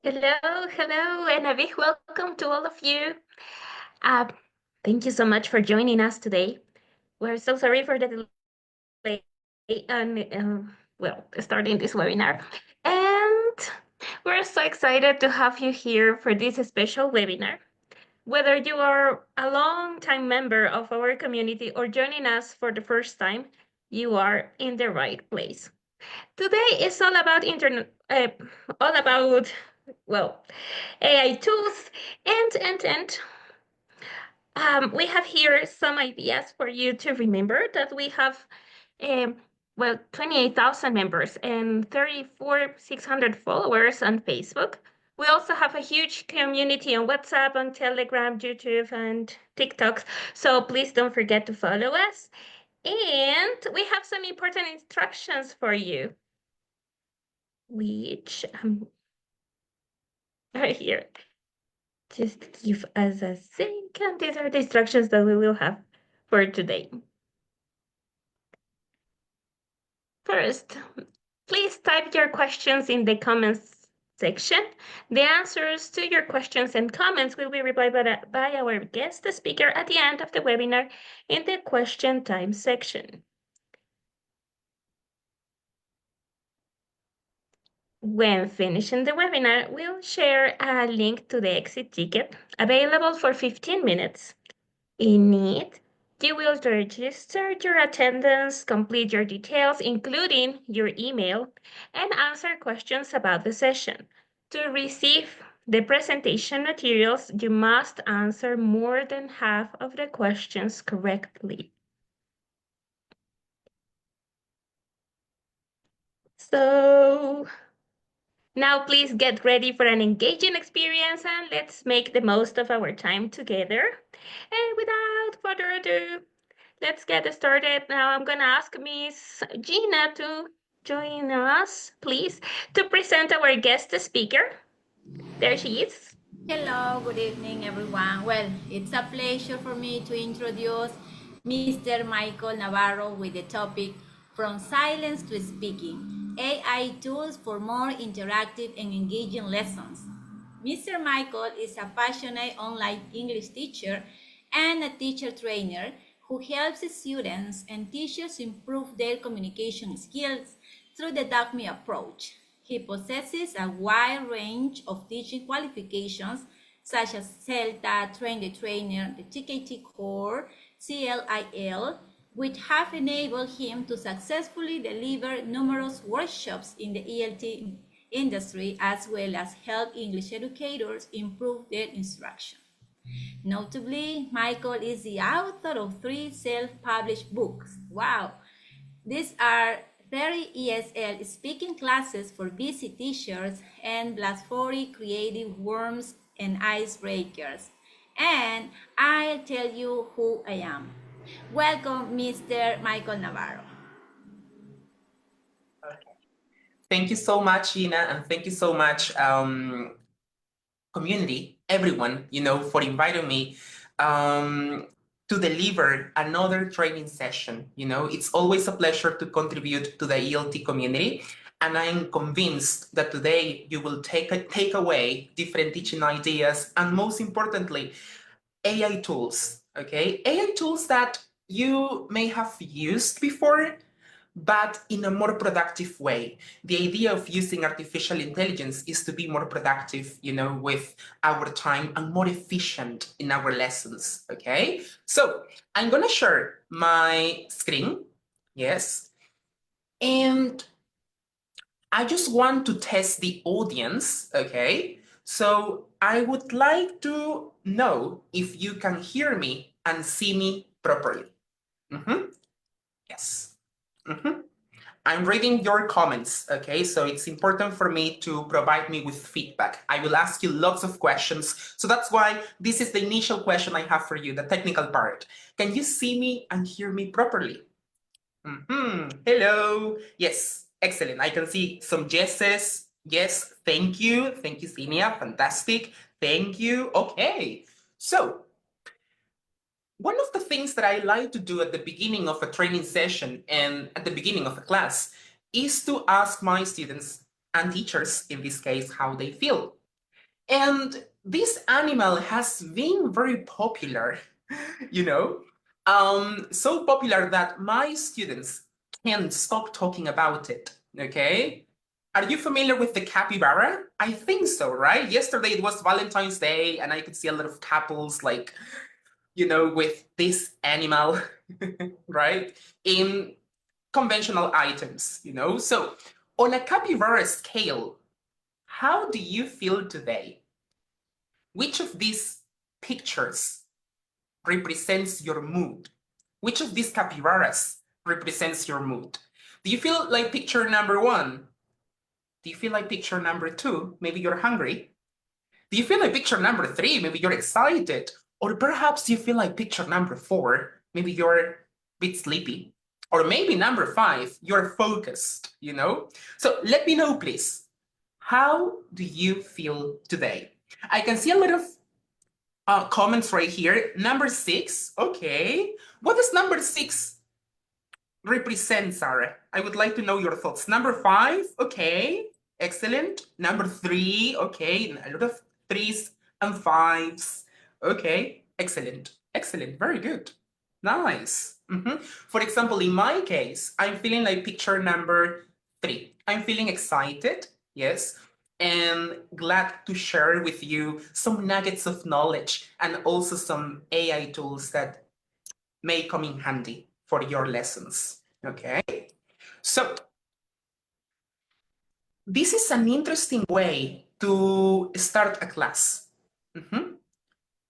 Hello, and a big welcome to all of you. Uh, Thank you so much for joining us today. We're so sorry for the delay and starting this webinar. And we're so excited to have you here for this special webinar. Whether you are a long-time member of our community or joining us for the first time, you are in the right place. Today is all about all about AI tools and we have here some ideas for you to remember that we have 28,000 members and 34,600 followers on Facebook. We also have a huge community on WhatsApp, on Telegram, YouTube, and TikTok. So please don't forget to follow us. And we have some important instructions for you, which right here. Just give us a second. These are the instructions that we will have for today. First, please type your questions in the comments section. The answers to your questions and comments will be replied by our guest speaker at the end of the webinar in the question time section. When finishing the webinar, we'll share a link to the exit ticket available for 15 minutes. In it, you will register your attendance, complete your details, including your email, and answer questions about the session. To receive the presentation materials, you must answer more than half of the questions correctly. So now please get ready for an engaging experience and let's make the most of our time together. And without further ado, let's get started. Now I'm going to ask Miss Gina to join us, please, to present our guest speaker. There she is. Hello, good evening, everyone. Well, it's a pleasure for me to introduce Mr. Michael Navarro with the topic From Silence to Speaking, AI Tools for More Interactive and Engaging Lessons. Mr. Michael is a passionate online English teacher and a teacher trainer who helps students and teachers improve their communication skills through the DACME approach. He possesses a wide range of teaching qualifications such as CELTA, Train the Trainer, the TKT Core, CLIL, which have enabled him to successfully deliver numerous workshops in the ELT industry as well as help English educators improve their instruction. Notably, Michael is the author of 3 self-published books. Wow! These are 30 ESL speaking classes for busy teachers and plus 40 creative worms and icebreakers. And I'll tell you who I am. Welcome, Mr. Michael Navarro. Thank you so much, Gina, and thank you so much, community, everyone, for inviting me to deliver another training session. It's always a pleasure to contribute to the ELT community, and I'm convinced that today you will take away different teaching ideas, and most importantly, AI tools, okay? AI tools that you may have used before, but in a more productive way. The idea of using artificial intelligence is to be more productive, with our time and more efficient in our lessons, okay? So I'm gonna share my screen, yes, and I just want to test the audience, okay? So I would like to know if you can hear me and see me properly. Yes. I'm reading your comments, okay? So it's important for me to provide me with feedback. I will ask you lots of questions. So that's why this is the initial question I have for you, the technical part. Can you see me and hear me properly? Hello. Yes, excellent. I can see some yeses. Yes, thank you. Thank you, Sinia. Fantastic. Thank you. Okay. So one of the things that I like to do at the beginning of a training session and at the beginning of a class is to ask my students and teachers, in this case, how they feel. And this animal has been very popular, you know, so popular that my students can't stop talking about it, okay? Are you familiar with the capybara? I think so, right? Yesterday it was Valentine's Day and I could see a lot of couples like with this animal, right? In conventional items. So on a capybara scale, how do you feel today? Which of these pictures represents your mood? Which of these capybaras represents your mood? Do you feel like picture number one? Do you feel like picture number two? Maybe you're hungry. Do you feel like picture number three? Maybe you're excited. Or perhaps you feel like picture number four. Maybe you're a bit sleepy. Or maybe number five, you're focused. So let me know, please. How do you feel today? I can see a lot of comments right here. Number six, okay. What does number six represent, Sarah? I would like to know your thoughts. Number five, okay. Excellent. Number three, okay. A lot of threes and fives. Okay. Excellent. Excellent. Very good. Nice. For example, in my case, I'm feeling like picture number three. I'm feeling excited. Yes. And glad to share with you some nuggets of knowledge and also some AI tools that may come in handy for your lessons. Okay. So this is an interesting way to start a class.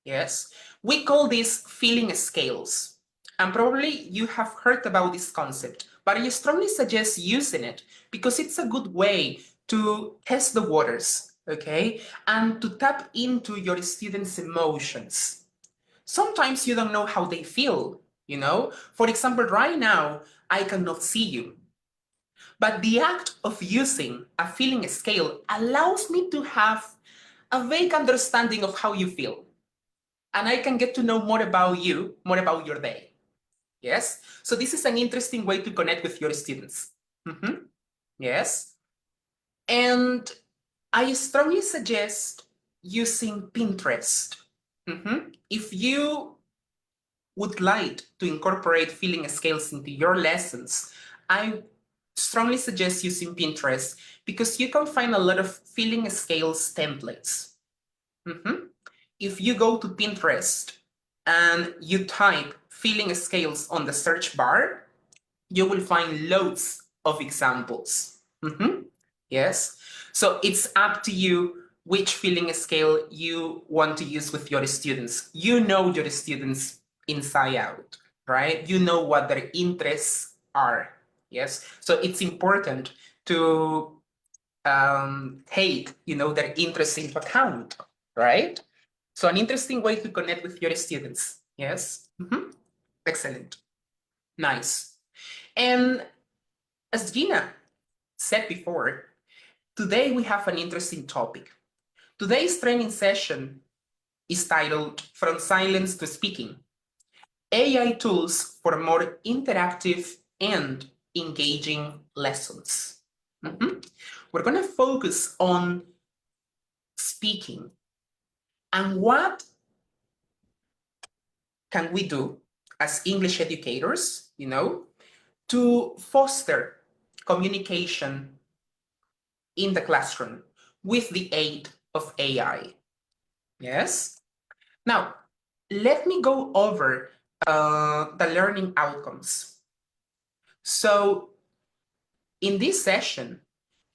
Yes. We call this feeling scales. And probably you have heard about this concept, but I strongly suggest using it because it's a good way to test the waters, okay? And to tap into your students' emotions. Sometimes you don't know how they feel. For example, right now, I cannot see you. But the act of using a feeling scale allows me to have a vague understanding of how you feel. And I can get to know more about you, more about your day. Yes? So this is an interesting way to connect with your students. Yes? And I strongly suggest using Pinterest. If you would like to incorporate feeling scales into your lessons, I strongly suggest using Pinterest because you can find a lot of feeling scales templates. If you go to Pinterest and you type feeling scales on the search bar, you will find loads of examples. Yes. So it's up to you which feeling scale you want to use with your students. You know your students inside out, right? You know what their interests are. Yes. So it's important to take, their interests into account, right? So an interesting way to connect with your students. Yes. Excellent. Nice. And as Gina said before, today we have an interesting topic. Today's training session is titled From Silence to Speaking, AI Tools for More Interactive and Engaging Lessons. We're going to focus on speaking and what can we do as English educators, to foster communication in the classroom with the aid of AI. Yes? Now, let me go over the learning outcomes. So, in this session,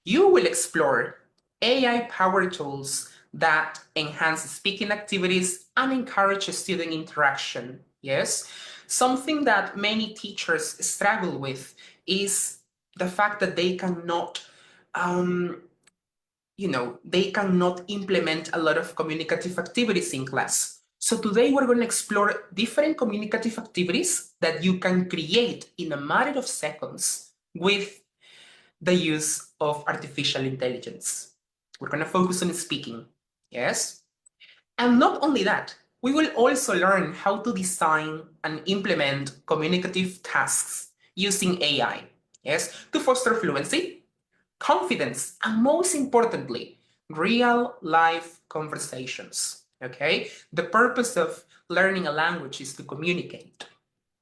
you will explore AI power tools that enhance speaking activities and encourage student interaction. Yes, something that many teachers struggle with is the fact that they cannot they cannot implement a lot of communicative activities in class. So today we're going to explore different communicative activities that you can create in a matter of seconds with the use of artificial intelligence. We're going to focus on speaking, yes? And not only that, we will also learn how to design and implement communicative tasks using AI, yes, to foster fluency, confidence, and most importantly, real life conversations. Okay? The purpose of learning a language is to communicate,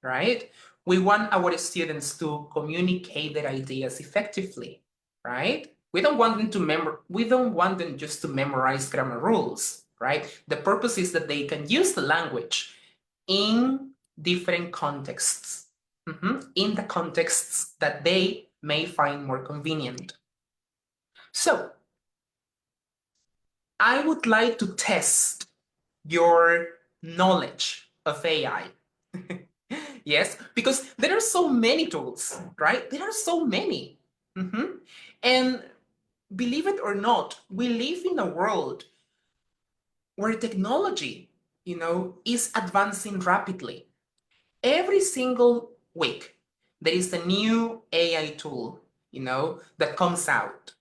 right? We want our students to communicate their ideas effectively, right? We don't want them just to memorize grammar rules, right? The purpose is that they can use the language in different contexts, in the contexts that they may find more convenient. So, I would like to test your knowledge of AI. Yes, because there are so many tools, right? There are so many. And believe it or not, we live in a world where technology, is advancing rapidly. Every single week, there is a new AI tool, that comes out.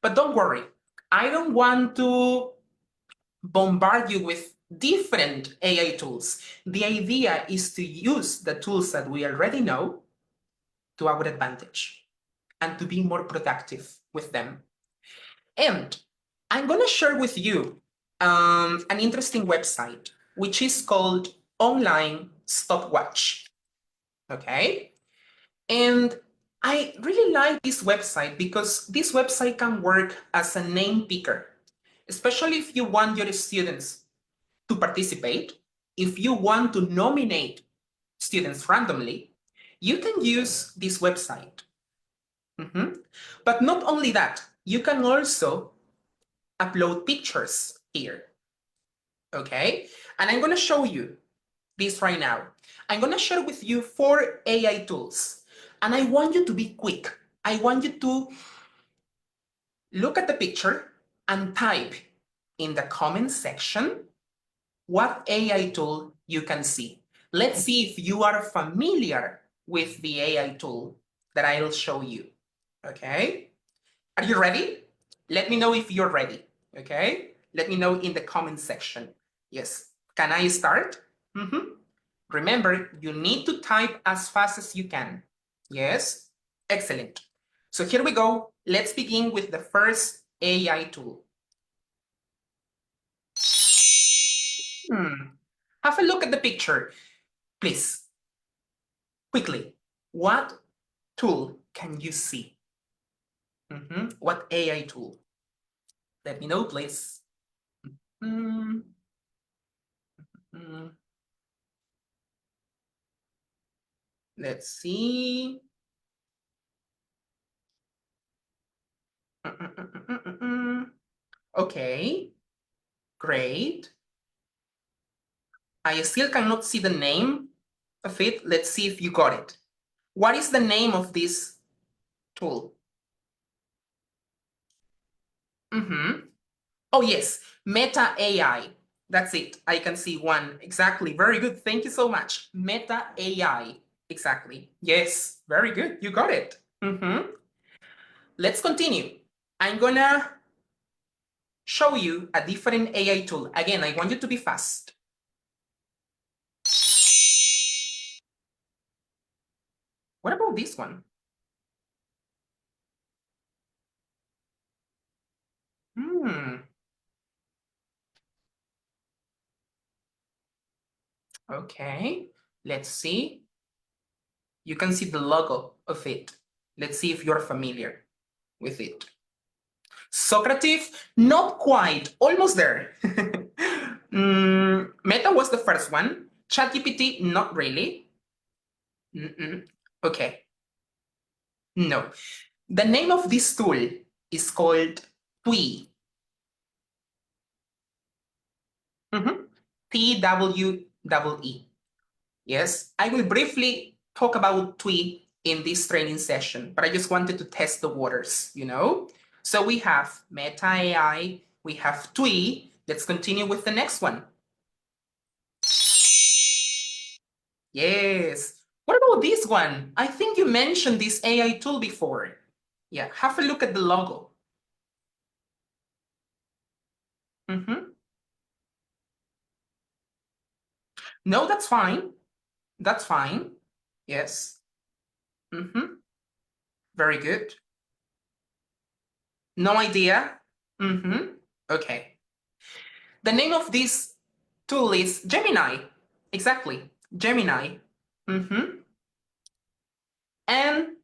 But don't worry, I don't want to bombard you with different AI tools. The idea is to use the tools that we already know to our advantage and to be more productive with them. And I'm going to share with you an interesting website, which is called Online Stopwatch. Okay? And I really like this website because this website can work as a name picker, especially if you want your students to participate. If you want to nominate students randomly, you can use this website. But not only that, you can also upload pictures here. Okay? And I'm going to show you this right now. I'm going to share with you 4 AI tools. And I want you to be quick. I want you to look at the picture and type in the comment section what AI tool you can see. Let's see if you are familiar with the AI tool that I'll show you. Okay? Are you ready? Let me know if you're ready. Okay? Let me know in the comment section. Yes. Can I start? Remember, you need to type as fast as you can. Yes? Excellent. So here we go. Let's begin with the first AI tool. Have a look at the picture, please. Quickly, what tool can you see? What AI tool? Let me know, please. Mm, mm. Let's see. Okay, great. I still cannot see the name of it. Let's see if you got it. What is the name of this tool? Oh, yes, Meta AI. That's it. I can see one. Exactly. Very good. Thank you so much. Meta AI. Exactly. Yes. Very good. You got it. Let's continue. I'm gonna show you a different AI tool. Again, I want you to be fast. What about this one? Okay. Let's see. You can see the logo of it. Let's see if you're familiar with it. Socrates, not quite, almost there. Meta was the first one. ChatGPT, not really. Okay. No. The name of this tool is called TWI. TWEE. Yes, I will briefly talk about TWE in this training session, but I just wanted to test the waters, you know? So we have Meta AI, we have TWE. Let's continue with the next one. Yes. What about this one? I think you mentioned this AI tool before. Yeah, have a look at the logo. No, that's fine. That's fine. Yes. Very good. No idea? Okay. The name of this tool is Gemini. Exactly. Gemini. And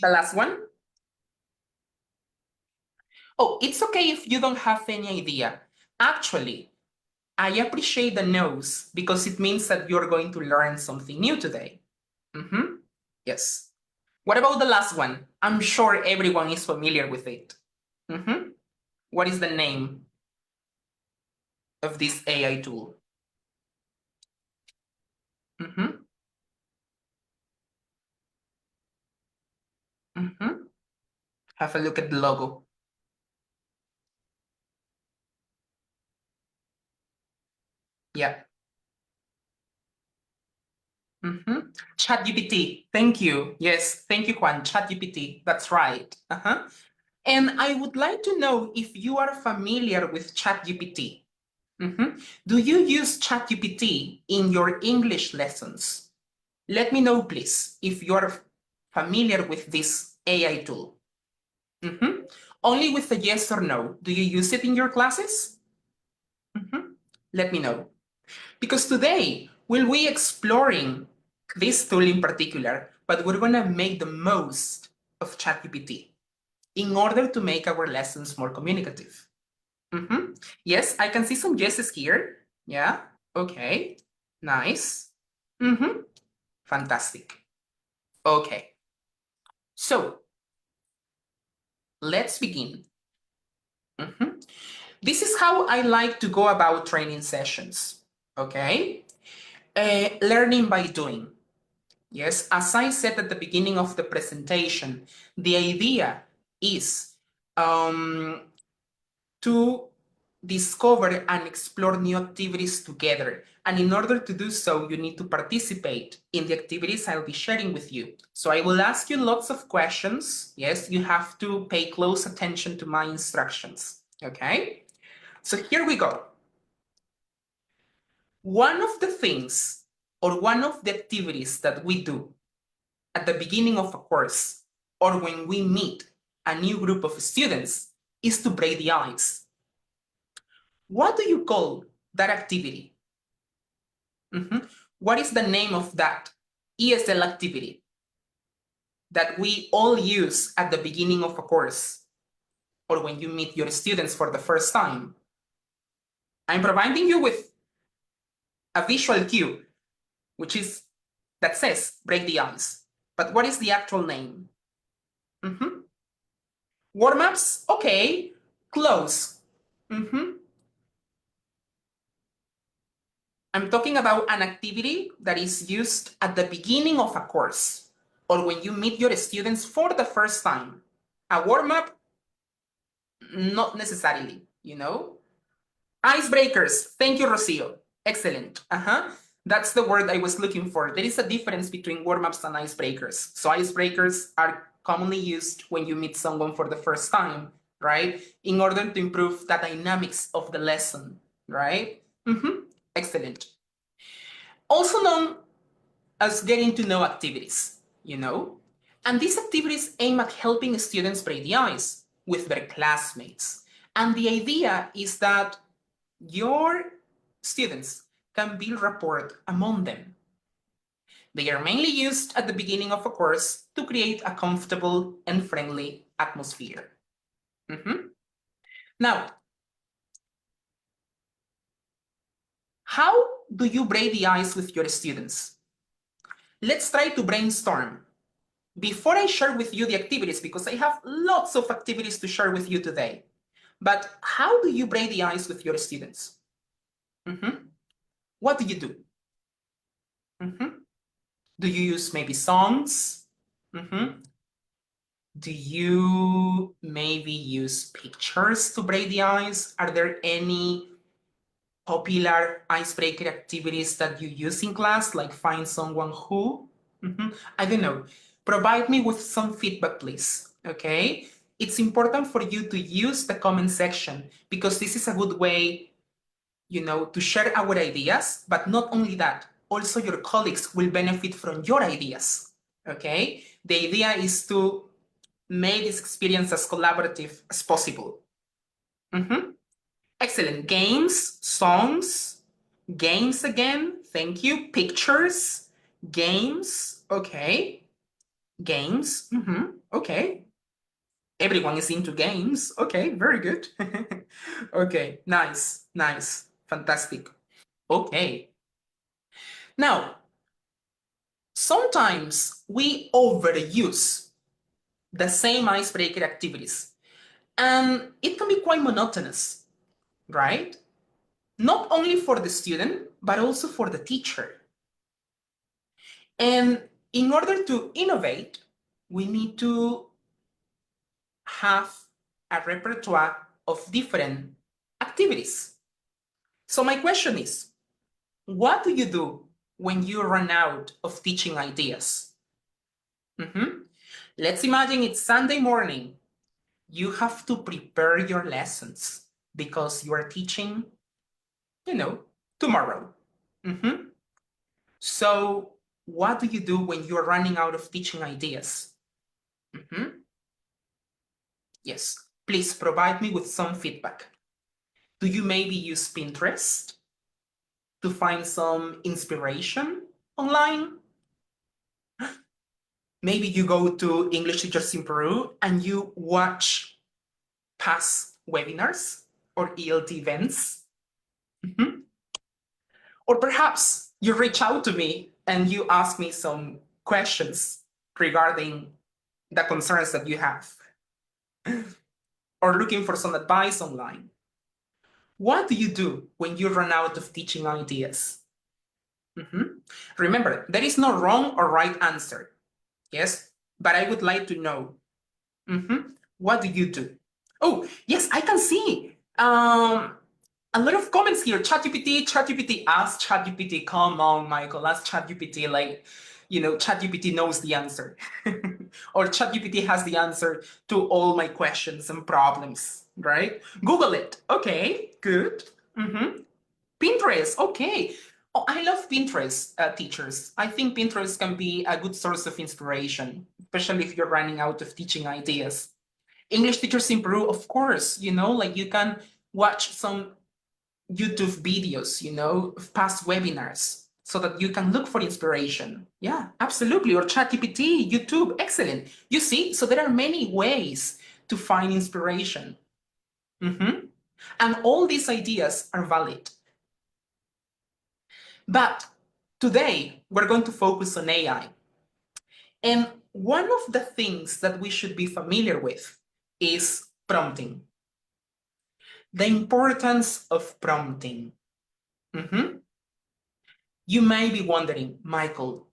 the last one. Oh, it's okay if you don't have any idea. Actually, I appreciate the no's because it means that you're going to learn something new today. Yes. What about the last one? I'm sure everyone is familiar with it. What is the name of this AI tool? Have a look at the logo. Yeah. ChatGPT. Thank you. Yes, thank you, Juan. ChatGPT. That's right. And I would like to know if you are familiar with ChatGPT. Do you use ChatGPT in your English lessons? Let me know, please, if you are familiar with this AI tool. Only with a yes or no. Do you use it in your classes? Let me know. Because today we'll be exploring this tool in particular, but we're gonna make the most of ChatGPT in order to make our lessons more communicative. Yes, I can see some yeses here. Yeah, okay, nice. Fantastic. Okay, so let's begin. This is how I like to go about training sessions, okay? Learning by doing. Yes, as I said at the beginning of the presentation, the idea is to discover and explore new activities together. And in order to do so, you need to participate in the activities I'll be sharing with you. So I will ask you lots of questions. Yes, you have to pay close attention to my instructions. Okay? So here we go. One of the things or one of the activities that we do at the beginning of a course or when we meet a new group of students is to break the ice. What do you call that activity? What is the name of that ESL activity that we all use at the beginning of a course or when you meet your students for the first time? I'm providing you with a visual cue, which is that says break the ice. But what is the actual name? Warm-ups? Okay, close. I'm talking about an activity that is used at the beginning of a course or when you meet your students for the first time. A warm-up? Not necessarily, you know? Icebreakers. Thank you, Rocio. Excellent. That's the word I was looking for. There is a difference between warm-ups and icebreakers. So icebreakers are commonly used when you meet someone for the first time, right? In order to improve the dynamics of the lesson, right? Excellent. Also known as getting to know activities, you know? And these activities aim at helping students break the ice with their classmates. And the idea is that your students can build rapport among them. They are mainly used at the beginning of a course to create a comfortable and friendly atmosphere. Now, how do you break the ice with your students? Let's try to brainstorm. Before I share with you the activities, because I have lots of activities to share with you today, but how do you break the ice with your students? What do you do? Do you use maybe songs? Do you maybe use pictures to break the ice? Are there any popular icebreaker activities that you use in class, like find someone who? I don't know. Provide me with some feedback, please. Okay? It's important for you to use the comment section because this is a good way, to share our ideas, but not only that, also your colleagues will benefit from your ideas. Okay? The idea is to make this experience as collaborative as possible. Excellent. Games, songs, games again. Thank you. Pictures, games. Okay. Games. Okay. Everyone is into games. Okay, very good. Okay, nice, nice, fantastic. Okay. Now, sometimes we overuse the same icebreaker activities, and it can be quite monotonous, right? Not only for the student, but also for the teacher. And in order to innovate, we need to have a repertoire of different activities. So my question is, what do you do when you run out of teaching ideas? Let's imagine it's Sunday morning. You have to prepare your lessons because you are teaching, tomorrow. So what do you do when you're running out of teaching ideas? Yes, please provide me with some feedback. Do you maybe use Pinterest to find some inspiration online? Maybe you go to English Teachers in Peru and you watch past webinars or ELT events. Or perhaps you reach out to me and you ask me some questions regarding the concerns that you have, or looking for some advice online. What do you do when you run out of teaching ideas? Remember, there is no wrong or right answer. Yes, but I would like to know, what do you do? Oh, yes, I can see a lot of comments here. ChatGPT, ask ChatGPT. Come on, Michael, ask ChatGPT. Like, ChatGPT knows the answer. Or ChatGPT has the answer to all my questions and problems, right? Google it. Okay, good. Pinterest, okay. Oh, I love Pinterest, teachers. I think Pinterest can be a good source of inspiration, especially if you're running out of teaching ideas. English Teachers in Peru, of course, like you can watch some YouTube videos, of past webinars so that you can look for inspiration. Yeah, absolutely. Or ChatGPT, YouTube, excellent. You see, so there are many ways to find inspiration. And all these ideas are valid. But today, we're going to focus on AI. And one of the things that we should be familiar with is prompting. The importance of prompting. You may be wondering, Michael,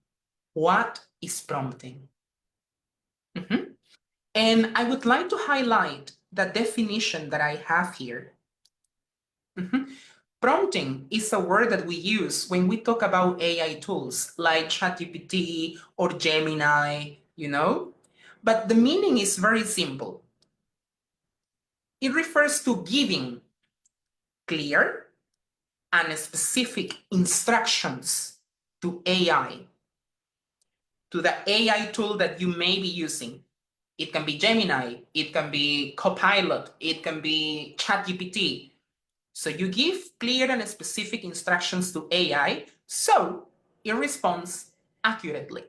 what is prompting? And I would like to highlight the definition that I have here. Prompting is a word that we use when we talk about AI tools like ChatGPT or Gemini, But the meaning is very simple. It refers to giving clear and specific instructions to AI, to the AI tool that you may be using. It can be Gemini, it can be Copilot, it can be ChatGPT. So you give clear and specific instructions to AI so it responds accurately.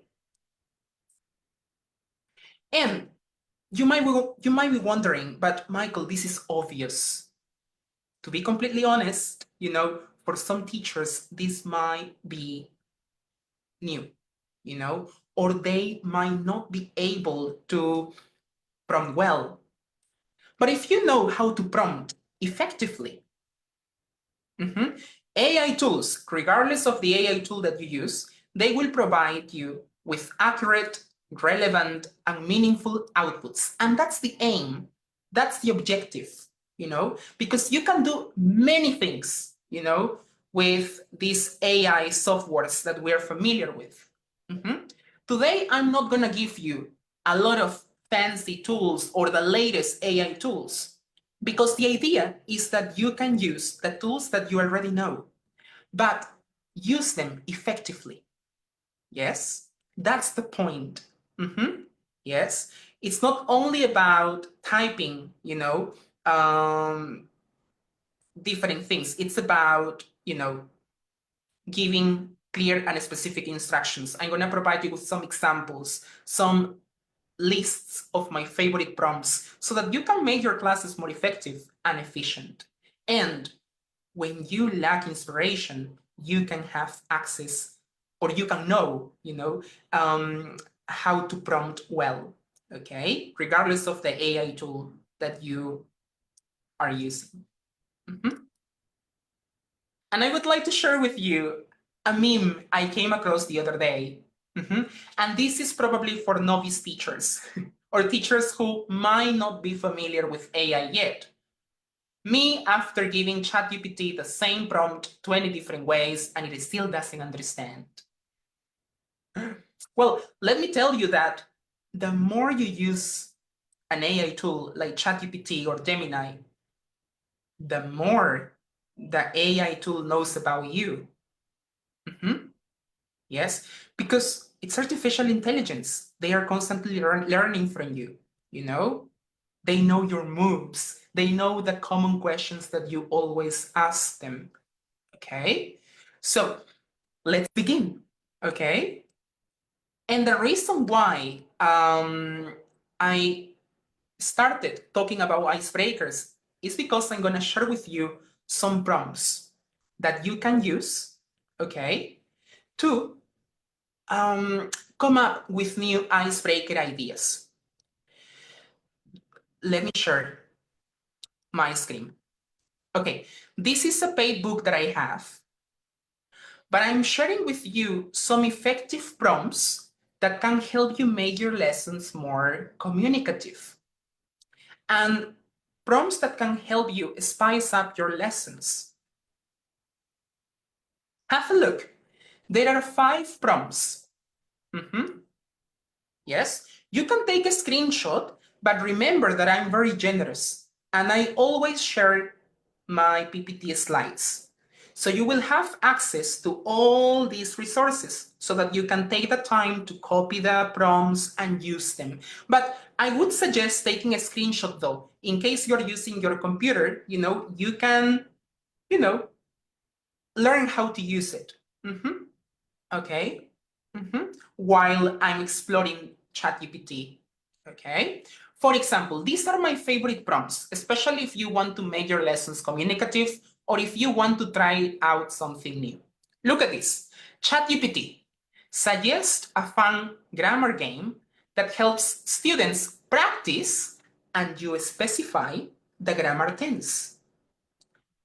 And you might be wondering, but Michael, this is obvious. To be completely honest, for some teachers, this might be new, or they might not be able to prompt well. But if you know how to prompt effectively, AI tools, regardless of the AI tool that you use, they will provide you with accurate, relevant, and meaningful outputs. And that's the aim. That's the objective, because you can do many things, with these AI softwares that we're familiar with. Today, I'm not going to give you a lot of fancy tools or the latest AI tools, because the idea is that you can use the tools that you already know, but use them effectively. Yes, that's the point. Yes, it's not only about typing, different things. It's about, giving clear and specific instructions. I'm going to provide you with some examples, some lists of my favorite prompts so that you can make your classes more effective and efficient. And when you lack inspiration, you can have access, or you can know, how to prompt well, okay? Regardless of the AI tool that you are using. And I would like to share with you a meme I came across the other day. And this is probably for novice teachers or teachers who might not be familiar with AI yet. Me, after giving ChatGPT the same prompt 20 different ways, and it still doesn't understand. Well, let me tell you that the more you use an AI tool like ChatGPT or Gemini, the more the AI tool knows about you. Yes, because it's artificial intelligence. They are constantly learning from you, They know your moves. They know the common questions that you always ask them. Okay? So let's begin. Okay? And the reason why I started talking about icebreakers is because I'm going to share with you some prompts that you can use, okay, to come up with new icebreaker ideas. Let me share my screen. Okay, this is a paid book that I have, but I'm sharing with you some effective prompts that can help you make your lessons more communicative, and prompts that can help you spice up your lessons. Have a look. There are 5 prompts. Yes, you can take a screenshot, but remember that I'm very generous and I always share my PPT slides. So you will have access to all these resources so that you can take the time to copy the prompts and use them. But I would suggest taking a screenshot though, in case you're using your computer, you can, learn how to use it. Okay. While I'm exploring ChatGPT. Okay. For example, these are my favorite prompts, especially if you want to make your lessons communicative or if you want to try out something new. Look at this. ChatGPT. Suggest a fun grammar game that helps students practice, and you specify the grammar tense.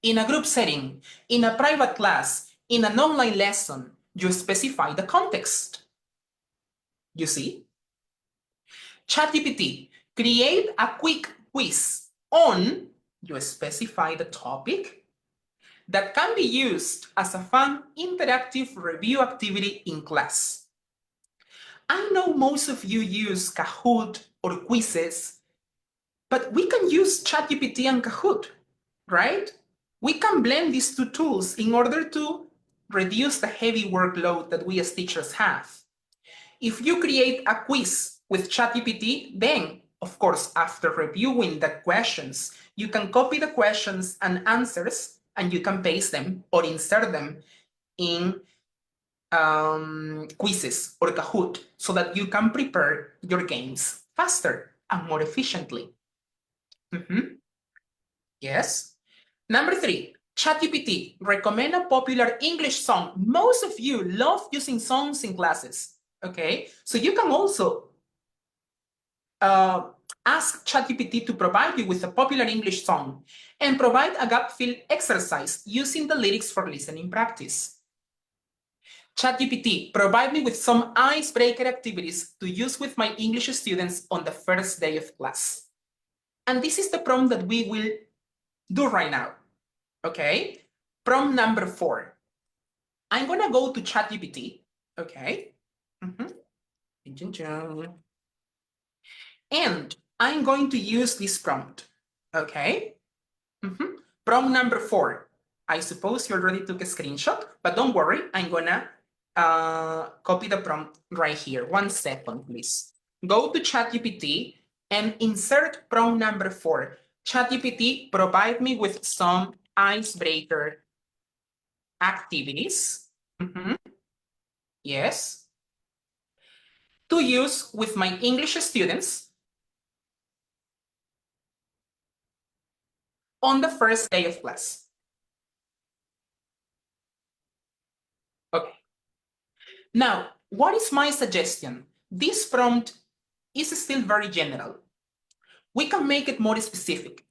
In a group setting, in a private class, in an online lesson, you specify the context. You see? ChatGPT, create a quick quiz on, you specify the topic, that can be used as a fun interactive review activity in class. I know most of you use Kahoot or quizzes, but we can use ChatGPT and Kahoot, right? We can blend these 2 tools in order to reduce the heavy workload that we as teachers have. If you create a quiz with ChatGPT, then, of course, after reviewing the questions, you can copy the questions and answers and you can paste them or insert them in quizzes or Kahoot so that you can prepare your games faster and more efficiently. Yes. Number 3, ChatGPT, recommend a popular English song. Most of you love using songs in classes, okay? So you can also Ask ChatGPT to provide you with a popular English song and provide a gap fill exercise using the lyrics for listening practice. ChatGPT, provide me with some icebreaker activities to use with my English students on the first day of class. And this is the prompt that we will do right now. Okay? Prompt number 4. I'm gonna go to ChatGPT. Okay? And I'm going to use this prompt. Okay? Prompt number 4. I suppose you already took a screenshot, but don't worry, I'm gonna copy the prompt right here. 1 second, please. Go to ChatGPT and insert prompt number 4. ChatGPT, provide me with some icebreaker activities. Yes. To use with my English students on the first day of class. Okay. Now, what is my suggestion? This prompt is still very general. We can make it more specific.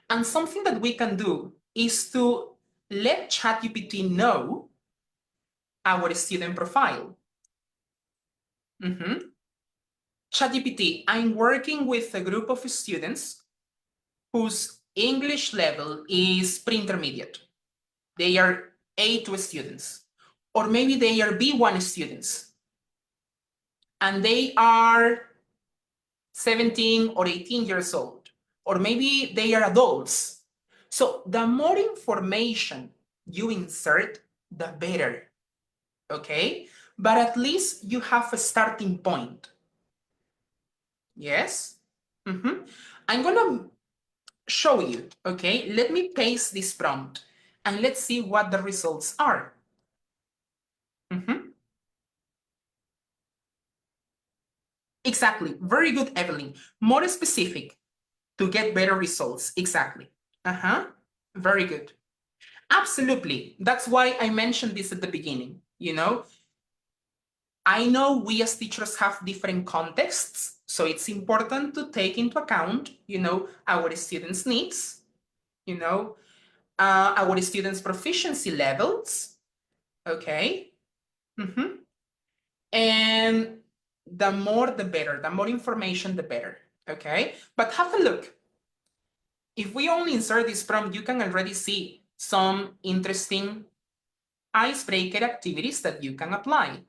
And something that we can do is to let ChatGPT know our student profile. ChatGPT, I'm working with a group of students whose English level is pre-intermediate. They are A2 students, or maybe they are B1 students, and they are 17 or 18 years old, or maybe they are adults. So the more information you insert, the better, okay? But at least you have a starting point. Yes? I'm gonna show you, okay? Let me paste this prompt and let's see what the results are. Exactly, very good, Evelyn. More specific to get better results, exactly. Very good. Absolutely, that's why I mentioned this at the beginning, you know? I know we as teachers have different contexts, so it's important to take into account, you know, our students' needs, you know, our students' proficiency levels, okay? And the more the better, the more information the better, okay? But have a look. If we only insert this prompt, you can already see some interesting icebreaker activities that you can apply,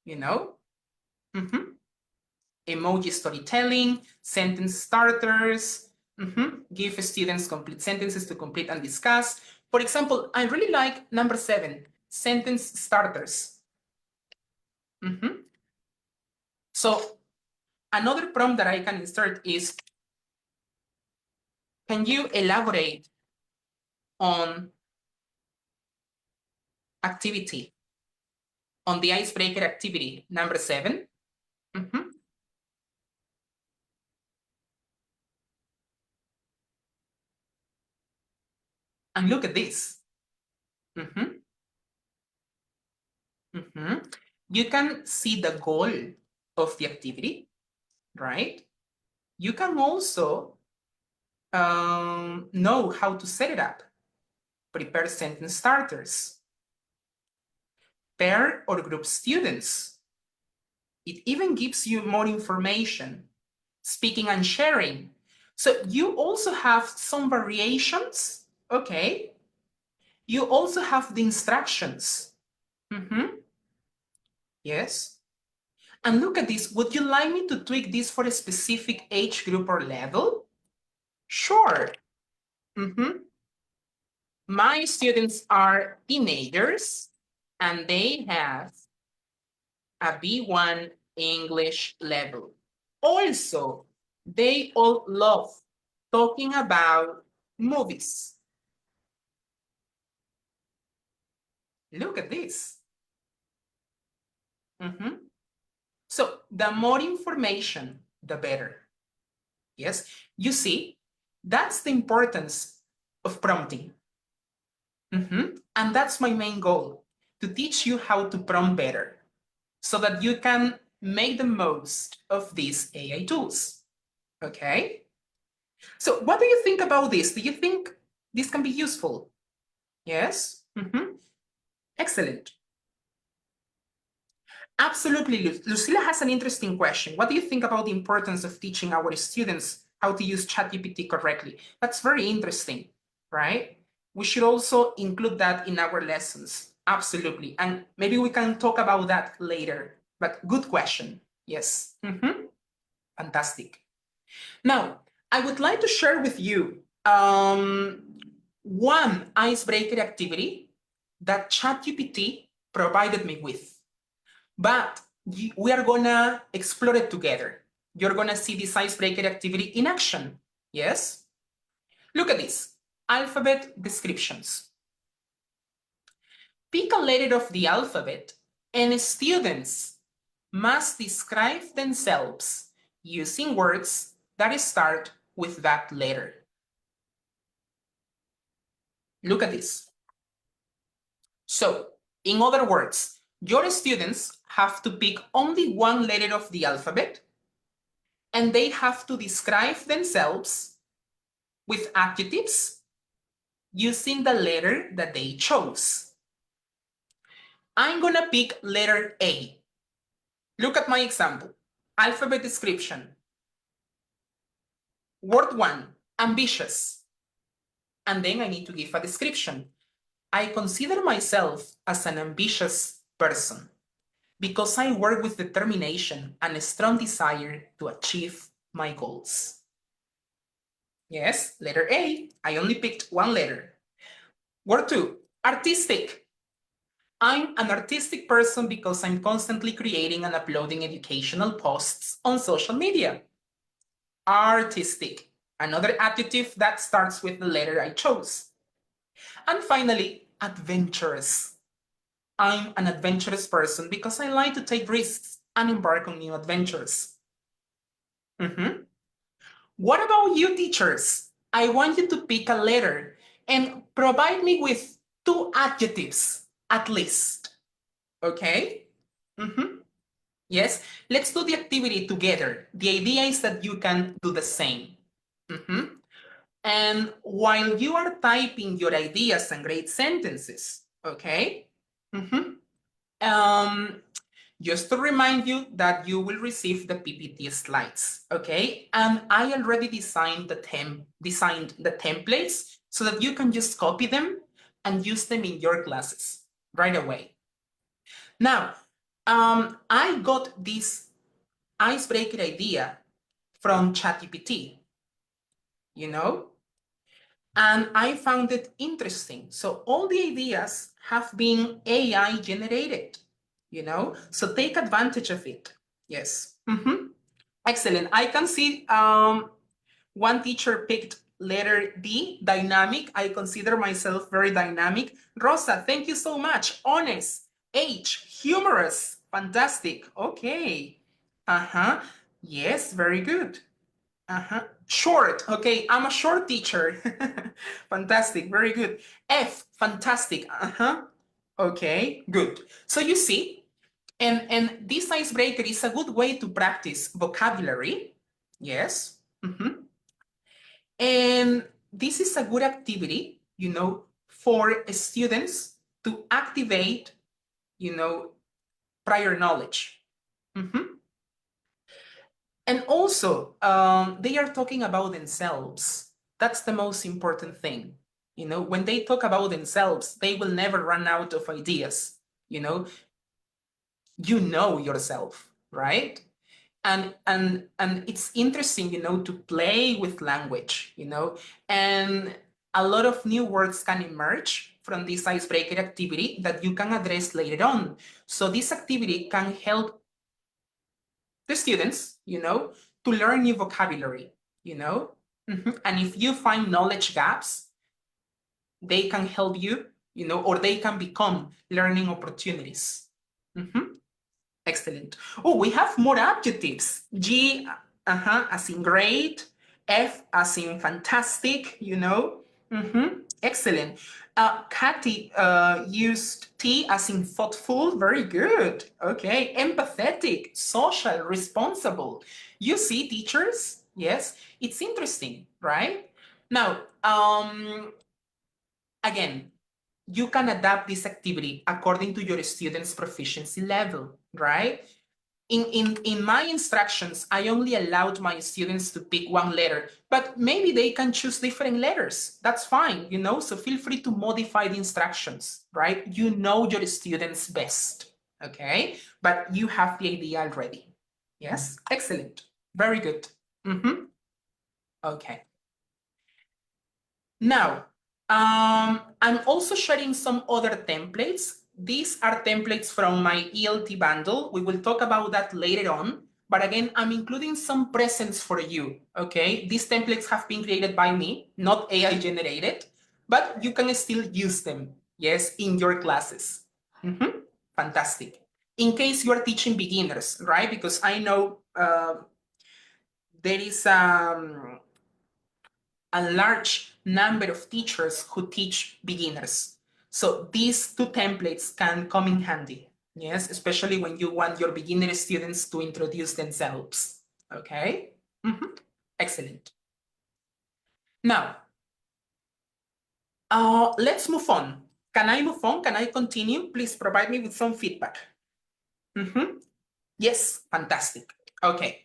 you know? Emoji storytelling, sentence starters, give students complete sentences to complete and discuss. For example, I really like number 7, sentence starters. So another prompt that I can insert is, can you elaborate on activity, on the icebreaker activity number 7? And look at this. You can see the goal of the activity, right? You can also know how to set it up. Prepare sentence starters. Pair or group students. It even gives you more information. Speaking and sharing. So you also have some variations, okay? You also have the instructions. Yes. And look at this. Would you like me to tweak this for a specific age group or level? Sure. My students are teenagers and they have a B1 English level. Also, they all love talking about movies. Look at this. So the more information, the better. Yes, you see, that's the importance of prompting. And that's my main goal, to teach you how to prompt better so that you can make the most of these AI tools. Okay. So what do you think about this? Do you think this can be useful? Yes? Excellent. Absolutely. Lucila has an interesting question. What do you think about the importance of teaching our students how to use ChatGPT correctly? That's very interesting, right? We should also include that in our lessons. Absolutely. And maybe we can talk about that later. But good question. Yes. Fantastic. Now, I would like to share with you one icebreaker activity that ChatGPT provided me with. But we are gonna explore it together. You're gonna see this icebreaker activity in action. Yes? Look at this. Alphabet descriptions. Pick a letter of the alphabet and students must describe themselves using words that start with that letter. Look at this. So, in other words, your students have to pick only one letter of the alphabet and they have to describe themselves with adjectives using the letter that they chose. I'm gonna pick letter A. Look at my example. Alphabet description. Word 1, ambitious. And then I need to give a description. I consider myself as an ambitious person because I work with determination and a strong desire to achieve my goals. Yes, letter A. I only picked one letter. Word 2, artistic. I'm an artistic person because I'm constantly creating and uploading educational posts on social media. Artistic, another adjective that starts with the letter I chose. And finally, adventurous. I'm an adventurous person because I like to take risks and embark on new adventures. What about you, teachers? I want you to pick a letter and provide me with 2 adjectives at least. Okay? Yes, let's do the activity together. The idea is that you can do the same. And while you are typing your ideas and great sentences, okay? Just to remind you that you will receive the PPT slides, okay? And I already designed the templates so that you can just copy them and use them in your classes right away. Now, I got this icebreaker idea from ChatGPT, you know, and I found it interesting. So all the ideas have been AI generated, you know, so take advantage of it. Yes. Excellent. I can see one teacher picked letter D, dynamic. I consider myself very dynamic. Rosa, thank you so much. Honest. H, humorous. Fantastic. Okay. Yes, very good. Short. Okay, I'm a short teacher. Fantastic. Very good. F, fantastic. Okay, good. So you see, and this icebreaker is a good way to practice vocabulary. Yes. And this is a good activity, you know, for students to activate, you know, prior knowledge. And also, they are talking about themselves. That's the most important thing. You know, when they talk about themselves, they will never run out of ideas. You know yourself, right? And it's interesting, you know, to play with language, you know, and a lot of new words can emerge from this icebreaker activity that you can address later on. So this activity can help the students, you know, to learn new vocabulary, you know. And if you find knowledge gaps, they can help you, you know, or they can become learning opportunities. Excellent. Oh, we have more adjectives. G, as in great. F, as in fantastic, you know. Excellent. Kathy used T as in thoughtful. Very good. Okay. Empathetic, social, responsible. You see, teachers, Yes, it's interesting, right? Now, again, you can adapt this activity according to your student's proficiency level, right? In my instructions, I only allowed my students to pick one letter, but maybe they can choose different letters. That's fine, you know, so feel free to modify the instructions, right? You know your students best, okay? But you have the idea already. Yes, excellent. Very good. Mm-hmm. Okay. Now, I'm also sharing some other templates. These are templates from my ELT bundle. We will talk about that later on. But again, I'm including some presents for you, okay? These templates have been created by me, not AI generated, but you can still use them, yes, in your classes. Mm-hmm. Fantastic. In case you are teaching beginners, right? Because I know there is a large number of teachers who teach beginners. So these two templates can come in handy, yes, especially when you want your beginner students to introduce themselves, okay? Mm-hmm. Excellent. Now, let's move on. Can I move on? Can I continue? Please provide me with some feedback. Mm-hmm. Yes, fantastic. Okay.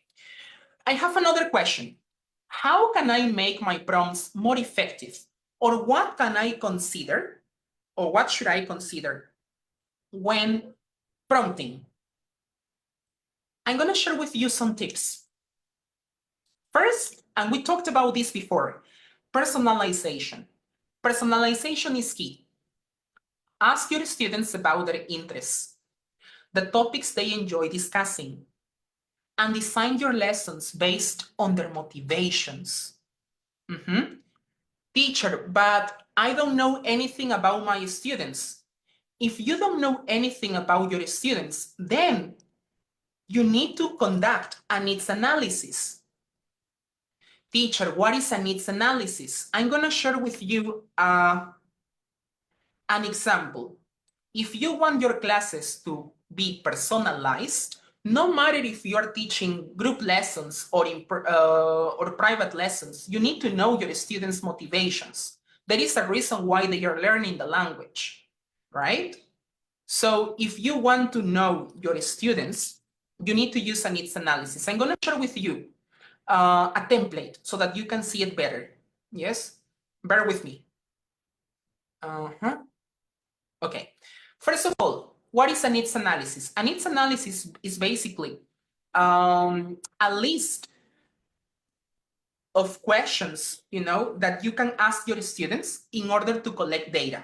I have another question. How can I make my prompts more effective? Or what can I consider, or what should I consider when prompting? I'm going to share with you some tips. First, and we talked about this before, personalization. Personalization is key. Ask your students about their interests, the topics they enjoy discussing, and design your lessons based on their motivations. Mhm. Teacher, but I don't know anything about my students. If you don't know anything about your students, then you need to conduct a needs analysis. Teacher, what is a needs analysis? I'm going to share with you an example. If you want your classes to be personalized, no matter if you are teaching group lessons or private lessons, you need to know your students' motivations. There is a reason why they are learning the language, right? So if you want to know your students, you need to use a needs analysis. I'm going to share with you a template so that you can see it better. Yes, bear with me. Okay. First of all, what is a needs analysis? A needs analysis is basically a list of questions, you know, that you can ask your students in order to collect data.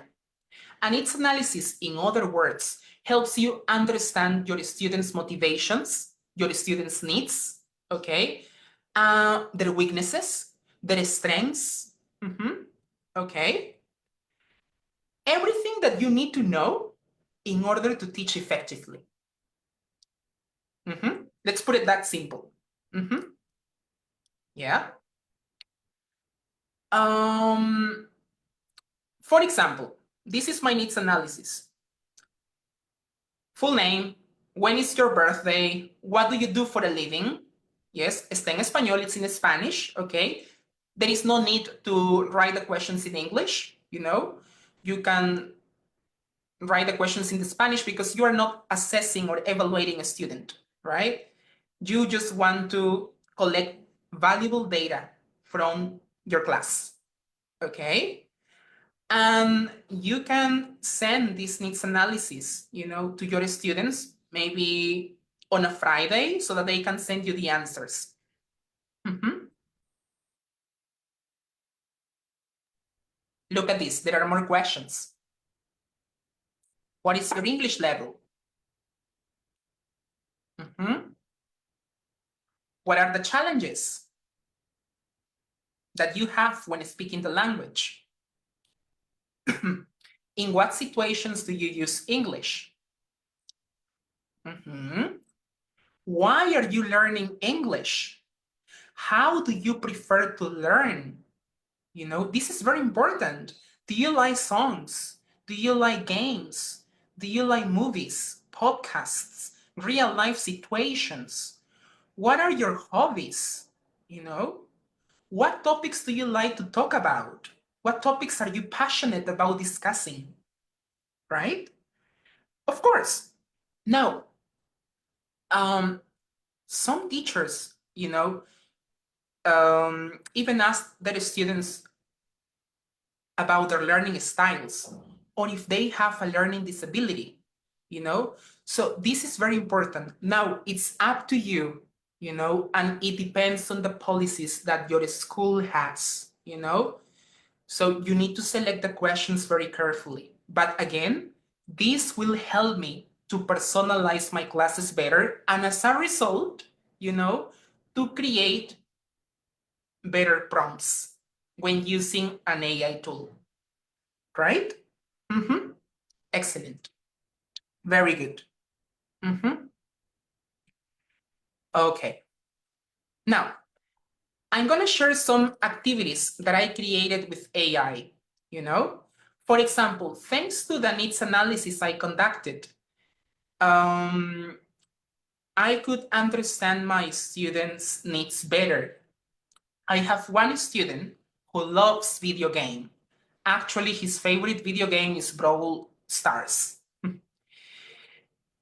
A needs analysis, in other words, helps you understand your students' motivations, your students' needs, okay, their weaknesses, their strengths, okay, everything that you need to know in order to teach effectively. Let's put it that simple. Yeah. Um, for example, this is my needs analysis. Full name, when is your birthday, what do you do for a living? Yes, está en español, it's in Spanish, okay? There is no need to write the questions in English, you know? You can write the questions in the Spanish because you are not assessing or evaluating a student, right? You just want to collect valuable data from your class, okay? And you can send this needs analysis, you know, to your students, maybe on a Friday so that they can send you the answers. Look at this, there are more questions. What is your English level? What are the challenges that you have when speaking the language? In what situations do you use English? Why are you learning English? How do you prefer to learn? You know, this is very important. Do you like songs? Do you like games? Do you like movies, podcasts, real life situations? What are your hobbies? You know, what topics do you like to talk about? What topics are you passionate about discussing? Right? Of course. Now, some teachers, even ask their students about their learning styles or if they have a learning disability, you know? So this is very important. Now it's up to you, and it depends on the policies that your school has, So you need to select the questions very carefully. But again, this will help me to personalize my classes better. And as a result, to create better prompts when using an AI tool, right? Mm-hmm. Excellent. Very good. Mm-hmm. Okay. Now, I'm going to share some activities that I created with AI, For example, thanks to the needs analysis I conducted, I could understand my students' needs better. I have one student who loves video game. Actually, his favorite video game is Brawl Stars.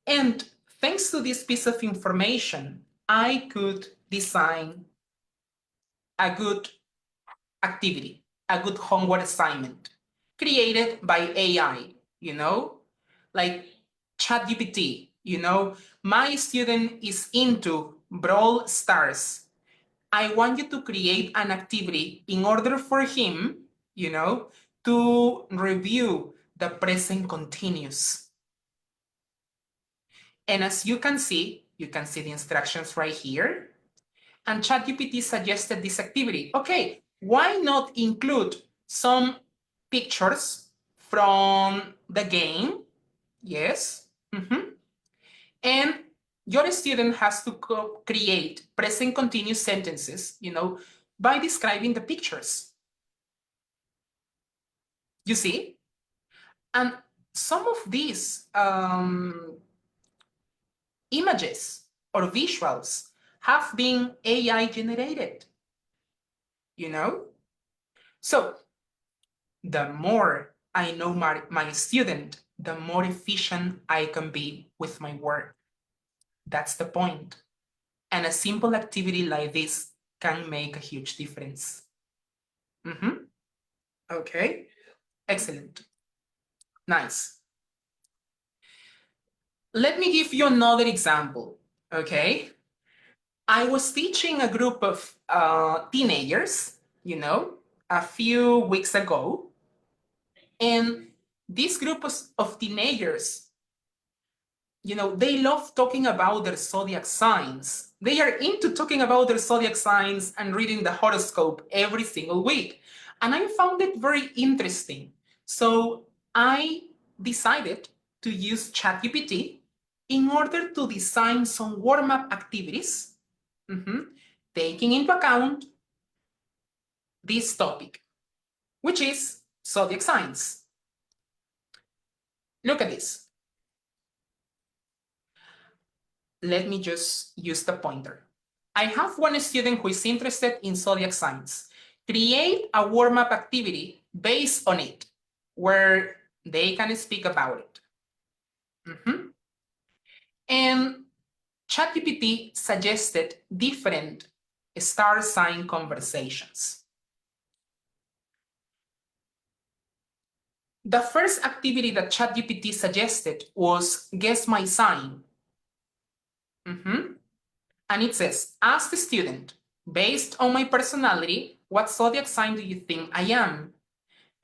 And thanks to this piece of information, I could design a good activity, a good homework assignment created by AI, like ChatGPT, my student is into Brawl Stars. I want you to create an activity in order for him, to review the present continuous. And as you can see the instructions right here. And ChatGPT suggested this activity. Okay, why not include some pictures from the game? Yes. And your student has to create present continuous sentences, by describing the pictures. You see? And some of these images or visuals have been AI generated, So the more I know my student, the more efficient I can be with my work. That's the point. And a simple activity like this can make a huge difference. Okay, excellent. Nice. Let me give you another example, okay? I was teaching a group of teenagers, a few weeks ago, and this group of teenagers, they love talking about their zodiac signs. They are into talking about their zodiac signs and reading the horoscope every single week. And I found it very interesting. So I decided to use ChatGPT in order to design some warm-up activities, taking into account this topic, which is zodiac signs. Look at this. Let me just use the pointer. I have one student who is interested in zodiac signs. Create a warm-up activity based on it, where they can speak about it. And ChatGPT suggested different star sign conversations. The first activity that ChatGPT suggested was guess my sign. And it says, ask the student, based on my personality, what zodiac sign do you think I am?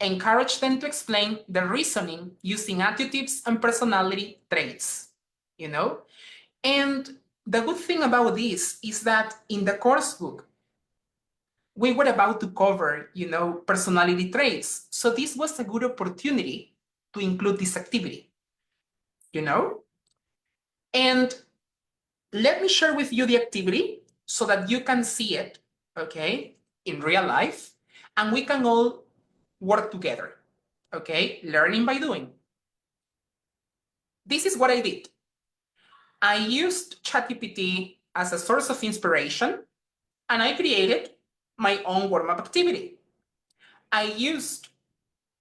Encourage them to explain the reasoning using adjectives and personality traits, And the good thing about this is that in the course book, we were about to cover, personality traits. So this was a good opportunity to include this activity, And let me share with you the activity so that you can see it, okay, in real life, and we can all work together, okay, learning by doing. This is what I did. I used ChatGPT as a source of inspiration, And I created my own warm-up activity. I used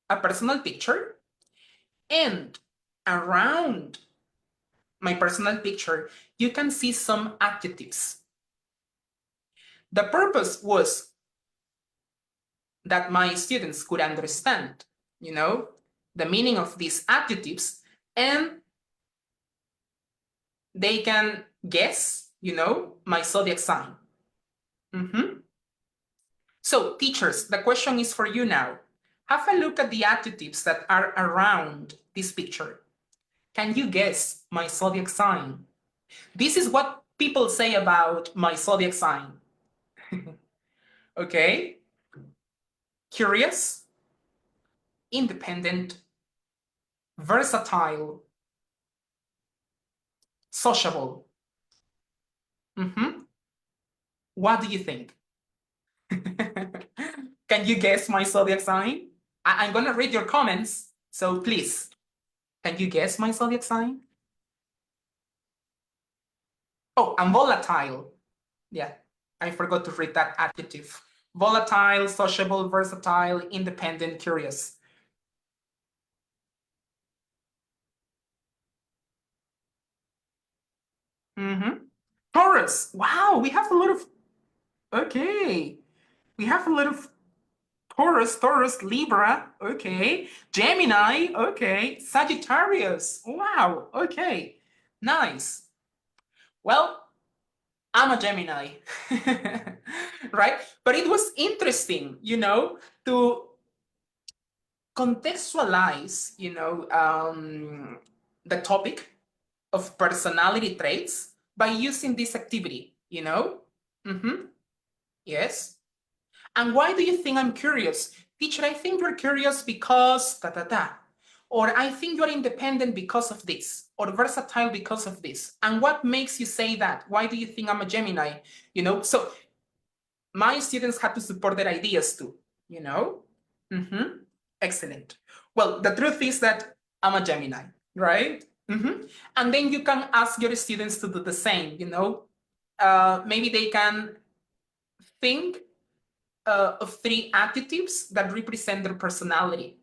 a personal picture, and around my personal picture, you can see some adjectives. The purpose was that my students could understand, the meaning of these adjectives, and they can guess, my zodiac sign. So, teachers, the question is for you now. Have a look at the adjectives that are around this picture. Can you guess my zodiac sign? This is what people say about my zodiac sign. Okay? Curious, independent, versatile, sociable. What do you think? Can you guess my zodiac sign? I'm going to read your comments, so please, can you guess my zodiac sign? Oh, I'm volatile. Yeah, I forgot to read that adjective. Volatile, sociable, versatile, independent, curious. Taurus. Wow, we have a lot of. Okay. We have a lot of Taurus, Libra. Okay. Gemini. Okay. Sagittarius. Wow. Okay. Nice. Well, I'm a Gemini. Right? But it was interesting, to contextualize, the topic of personality traits by using this activity, Yes. And why do you think I'm curious? Teacher, I think you're curious because da da da. Or I think you're independent because of this, or versatile because of this. And what makes you say that? Why do you think I'm a Gemini? So my students had to support their ideas too, Excellent. Well, the truth is that I'm a Gemini, right? And then you can ask your students to do the same, maybe they can think of 3 adjectives that represent their personality.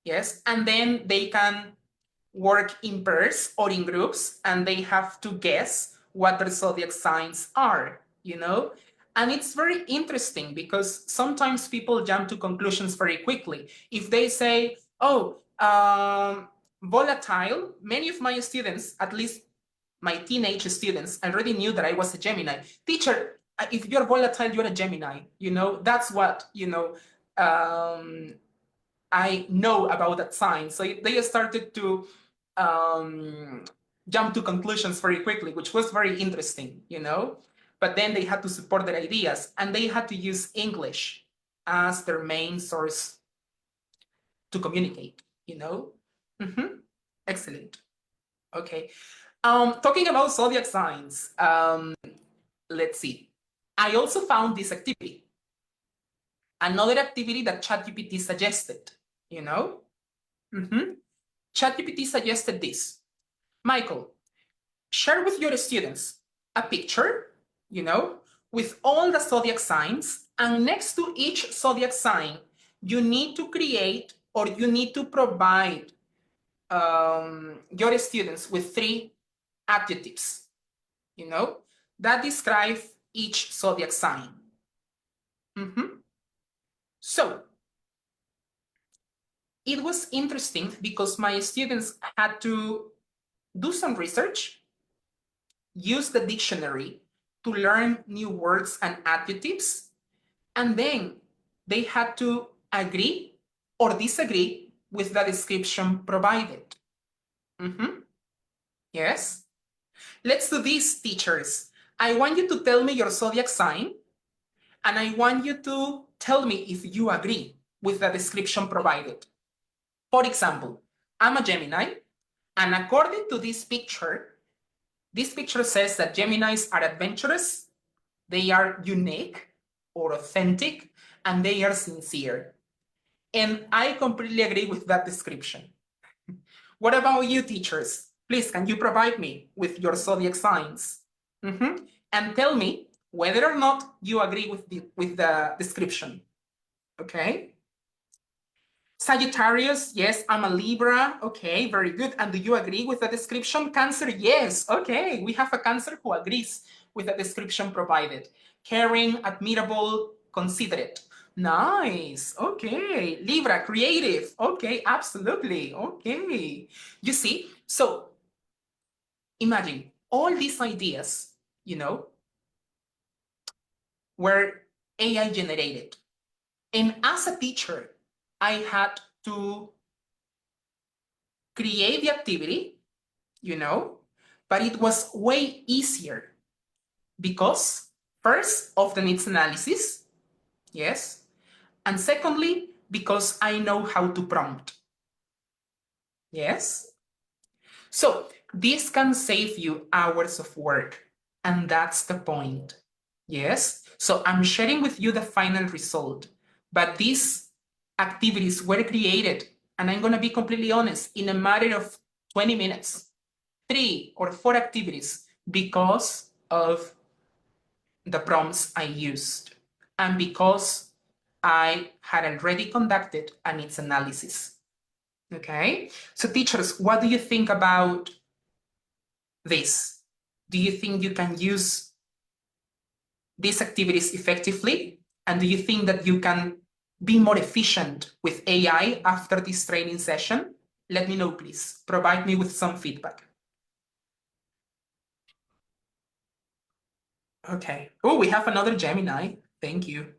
Yes, and then they can work in pairs or in groups, and they have to guess what their zodiac signs are, And it's very interesting because sometimes people jump to conclusions very quickly. If they say, oh, volatile, many of my students, at least my teenage students, already knew that I was a Gemini. Teacher, if you're volatile, you're a Gemini. That's what, I know about that sign. So they started to jump to conclusions very quickly, which was very interesting, But then they had to support their ideas, and they had to use English as their main source to communicate, Excellent. Okay. Talking about zodiac signs, let's see. I also found this activity. Another activity that ChatGPT suggested, ChatGPT suggested this. Michael, share with your students a picture, with all the zodiac signs, and next to each zodiac sign, you need to create or you need to provide your students with 3 adjectives, that describe each zodiac sign. So, it was interesting because my students had to do some research, use the dictionary to learn new words and adjectives, and then they had to agree or disagree with the description provided. Yes? Let's do this, teachers. I want you to tell me your zodiac sign, and I want you to tell me if you agree with the description provided. For example, I'm a Gemini, and according to this picture says that Geminis are adventurous, they are unique or authentic, and they are sincere. And I completely agree with that description. What about you, teachers? Please, can you provide me with your zodiac signs? And tell me whether or not you agree with the description. Okay. Sagittarius, yes, I'm a Libra. Okay, very good. And do you agree with the description? Cancer, yes. Okay, we have a Cancer who agrees with the description provided. Caring, admirable, considerate. Nice. Okay. Libra, creative. Okay, absolutely. Okay. You see, so imagine all these ideas, were AI generated. And as a teacher, I had to create the activity, but it was way easier because first of the needs analysis, yes, and secondly, because I know how to prompt, yes. So this can save you hours of work, and that's the point, yes. So I'm sharing with you the final result, but these activities were created, and I'm going to be completely honest, in a matter of 20 minutes. 3 or 4 activities because of the prompts I used and because I had already conducted a needs analysis. Okay, so teachers, what do you think about this? Do you think you can use these activities effectively? And do you think that you can be more efficient with AI after this training session? Let me know, please. Provide me with some feedback. Okay. Oh, we have another Gemini. Thank you.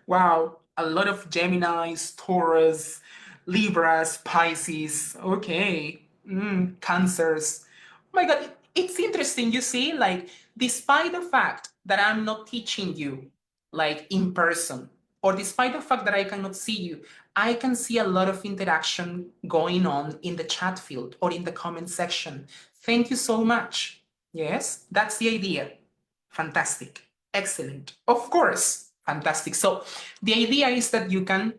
Wow, a lot of Geminis, Taurus, Libras, Pisces. Okay. Cancers. Oh my God, it's interesting. You see, like, despite the fact that I'm not teaching you, like, in person, or despite the fact that I cannot see you, I can see a lot of interaction going on in the chat field or in the comment section. Thank you so much. Yes, that's the idea. Fantastic. Excellent. Of course. Fantastic. So the idea is that you can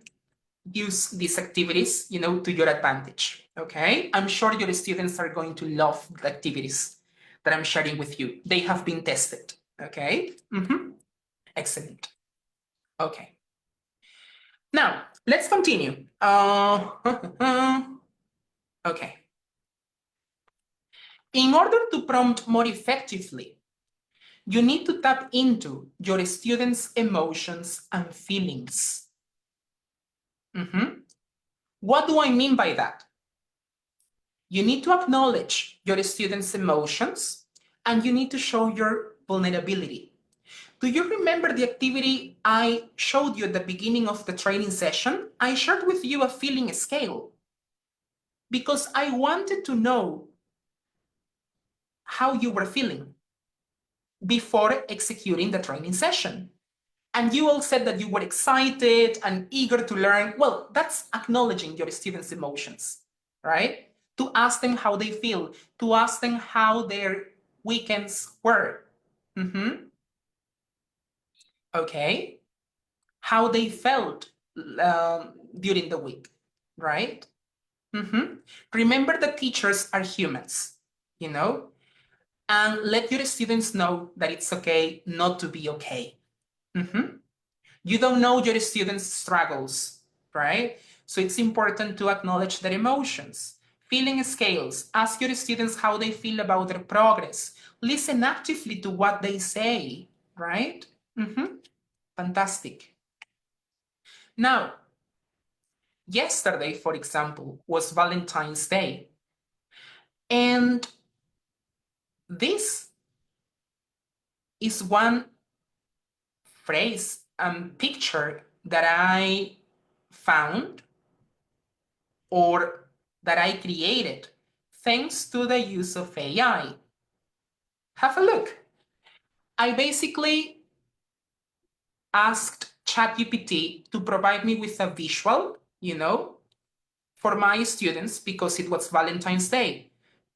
use these activities, to your advantage. Okay. I'm sure your students are going to love the activities that I'm sharing with you. They have been tested. Okay. Excellent. Okay. Now let's continue. Okay. In order to prompt more effectively, you need to tap into your students' emotions and feelings. What do I mean by that? You need to acknowledge your students' emotions and you need to show your vulnerability. Do you remember the activity I showed you at the beginning of the training session? I shared with you a feeling scale because I wanted to know how you were feeling before executing the training session. And you all said that you were excited and eager to learn. Well, that's acknowledging your students' emotions, right? To ask them how they feel, to ask them how their weekends were. Okay. How they felt during the week, right? Remember that teachers are humans, and let your students know that it's okay not to be okay. You don't know your students' struggles, right? So it's important to acknowledge their emotions. Feeling scales. Ask your students how they feel about their progress. Listen actively to what they say, right? Fantastic. Now, yesterday, for example, was Valentine's Day. And this is one phrase and picture that I found or that I created thanks to the use of AI. Have a look. I basically asked ChatGPT to provide me with a visual, for my students because it was Valentine's Day.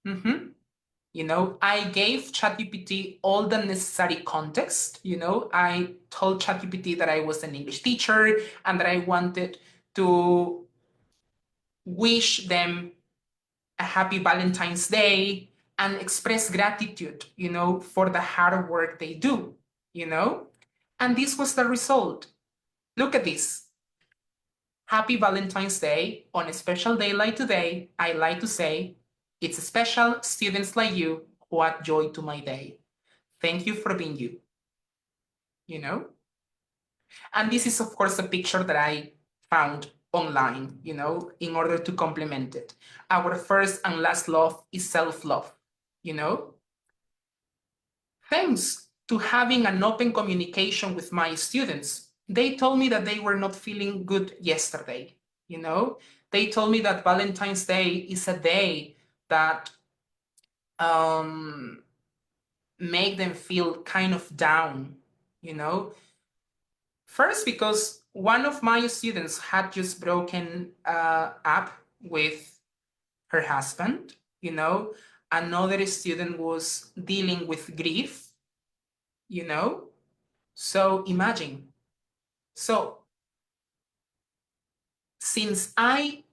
I gave ChatGPT all the necessary context. I told ChatGPT that I was an English teacher and that I wanted to wish them a happy Valentine's Day and express gratitude, for the hard work they do. you know? And this was the result. Look at this. Happy Valentine's Day. On a special day like today, I like to say, it's special students like you who add joy to my day. Thank you for being you, you know? And this is, of course, a picture that I found online, you know, in order to complement it. Our first and last love is self-love, you know? Thanks to having an open communication with my students, they told me that they were not feeling good yesterday, you know? They told me that Valentine's Day is a day that um, make them feel kind of down, you know? First, because one of my students had just broken up with her husband, you know, another student was dealing with grief, you know. So imagine. So since I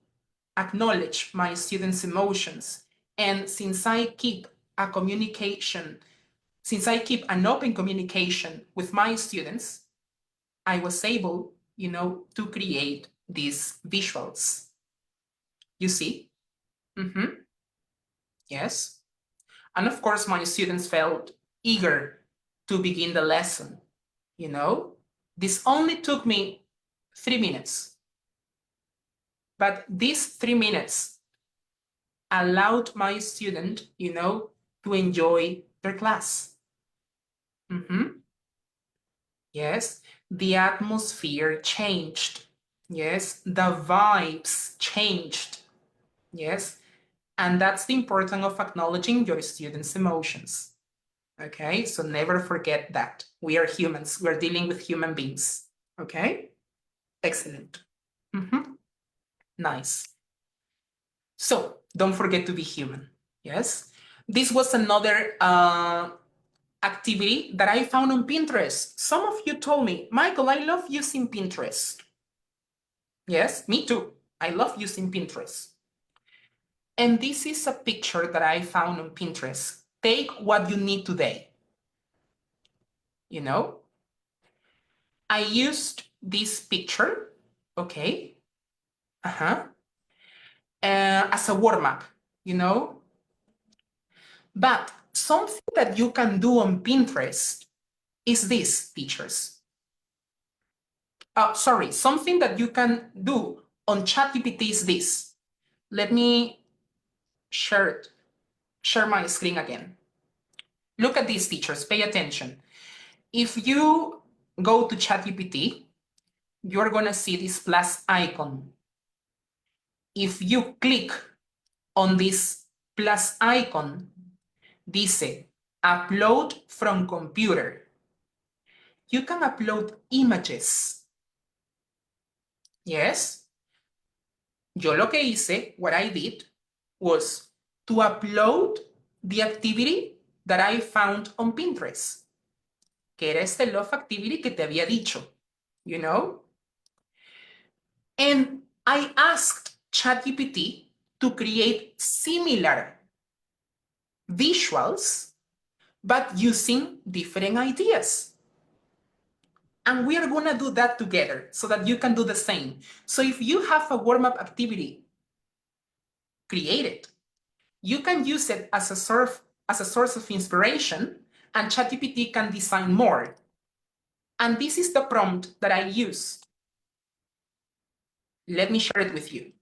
acknowledge my students' emotions and since I keep a communication, since I keep an open communication with my students, I was able, you know, to create these visuals. You see? Mm-hmm. Yes. And of course, my students felt eager to begin the lesson. You know, this only took me 3 minutes, but these 3 minutes allowed my student, you know, to enjoy their class. Mm-hmm. Yes, the atmosphere changed. Yes, the vibes changed. Yes, and that's the importance of acknowledging your students' emotions. Okay, so never forget that. We are humans, we're dealing with human beings. Okay, excellent. Mm-hmm. Nice. So don't forget to be human. Yes, this was another activity that I found on Pinterest. Some of you told me, Michael, I love using Pinterest. Yes, me too. I love using Pinterest. And this is a picture that I found on Pinterest. Take what you need today. You know, I used this picture, okay, uh-huh, as a warm up, you know. But something that you can do on Pinterest is this, teachers. Sorry, something that you can do on ChatGPT is this. Let me share my screen again. Look at these, teachers, pay attention. If you go to ChatGPT, you're gonna see this plus icon. If you click on this plus icon, dice upload from computer. You can upload images. Yes. Yo lo que hice, what I did, was to upload the activity that I found on Pinterest, que era este love activity que te había dicho, you know? And I asked ChatGPT to create similar visuals, but using different ideas. And we are going to do that together so that you can do the same. So if you have a warm-up activity, create it. You can use it as a source of inspiration, and ChatGPT can design more. And this is the prompt that I use. Let me share it with you.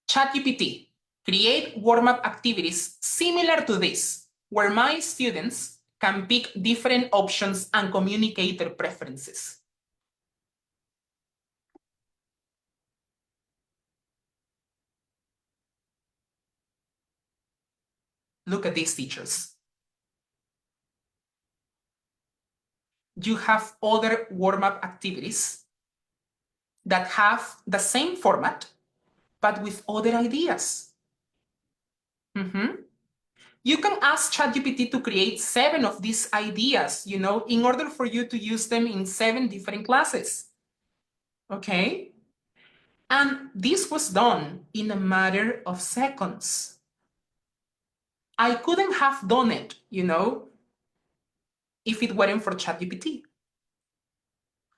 ChatGPT, create warm-up activities similar to this, where my students can pick different options and communicate their preferences. Look at these, teachers. You have other warm-up activities that have the same format, but with other ideas. Mm-hmm. You can ask ChatGPT to create 7 of these ideas, you know, in order for you to use them in 7 different classes. Okay? And this was done in a matter of seconds. I couldn't have done it, you know, if it weren't for ChatGPT.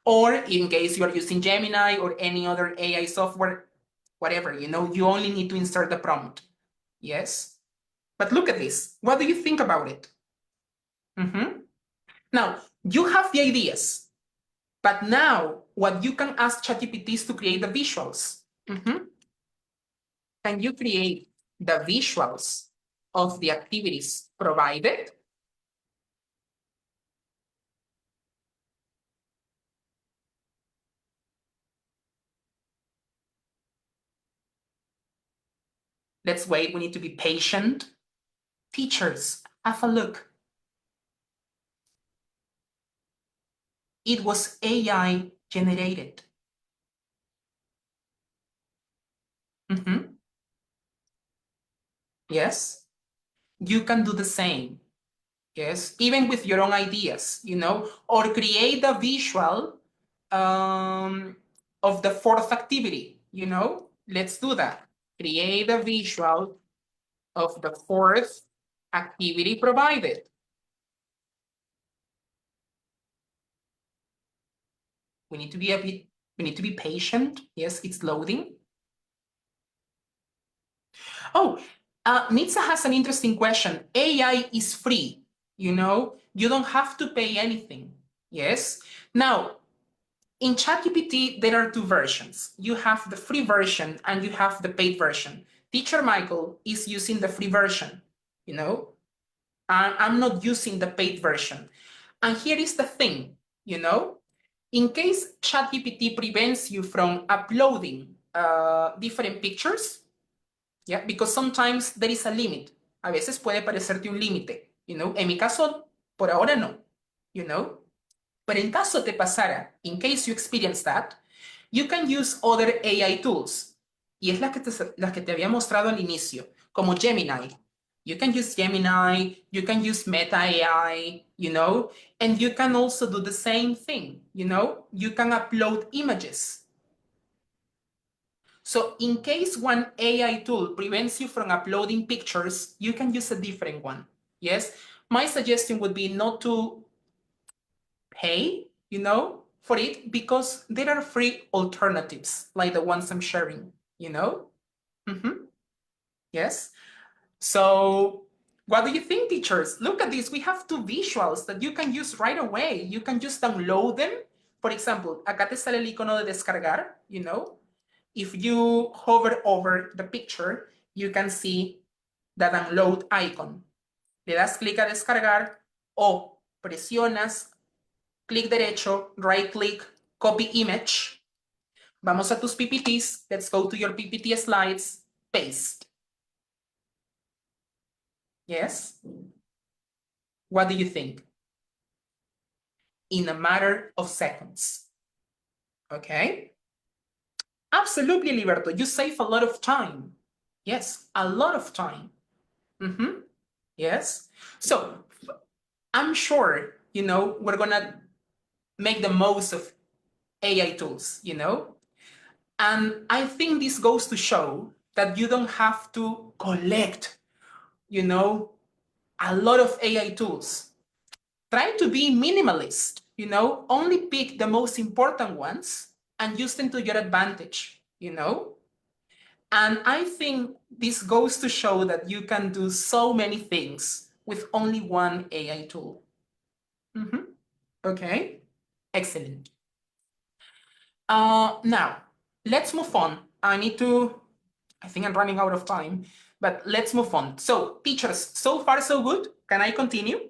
Or in case you are using Gemini or any other AI software, whatever, you only need to insert the prompt. Yes? But look at this. What do you think about it? Now, you have the ideas, but now what you can ask ChatGPT is to create the visuals. Can you create the visuals of the activities provided? Let's wait. We need to be patient. Teachers, have a look. It was AI generated. Yes, you can do the same. Yes, even with your own ideas, or create a visual of the fourth activity, Let's do that. Create a visual of the fourth activity provided. We need to be patient. Yes, it's loading. Oh, Nitsa has an interesting question. AI is free, you don't have to pay anything. Yes. Now, in ChatGPT, there are two versions. You have the free version and you have the paid version. Teacher Michael is using the free version, I'm not using the paid version. And here is the thing, in case ChatGPT prevents you from uploading different pictures, yeah, because sometimes there is a limit. A veces puede parecerte un límite, En mi caso, por ahora no, Pero en caso te pasara, in case you experience that, you can use other AI tools. Y es las que te había mostrado al inicio, como Gemini. You can use Gemini, you can use Meta AI, and you can also do the same thing, You can upload images. So in case one AI tool prevents you from uploading pictures, you can use a different one. Yes, my suggestion would be not to pay, for it, because there are free alternatives like the ones I'm sharing, Yes. So what do you think, teachers? Look at this. We have two visuals that you can use right away. You can just download them. For example, acá te sale el icono de descargar, If you hover over the picture, you can see the download icon. Le das clic a descargar o presionas clic derecho, right click, copy image. Vamos a tus PPTs. Let's go to your PPT slides. Paste. Yes? What do you think? In a matter of seconds. Okay? Absolutely, Liberto. You save a lot of time. Yes, a lot of time. Yes. So I'm sure, we're going to make the most of AI tools, And I think this goes to show that you don't have to collect, a lot of AI tools. Try to be minimalist, only pick the most important ones and use them to your advantage, And I think this goes to show that you can do so many things with only one AI tool. Okay, excellent. Now, let's move on. I think I'm running out of time, but let's move on. So, teachers, so far so good. Can I continue?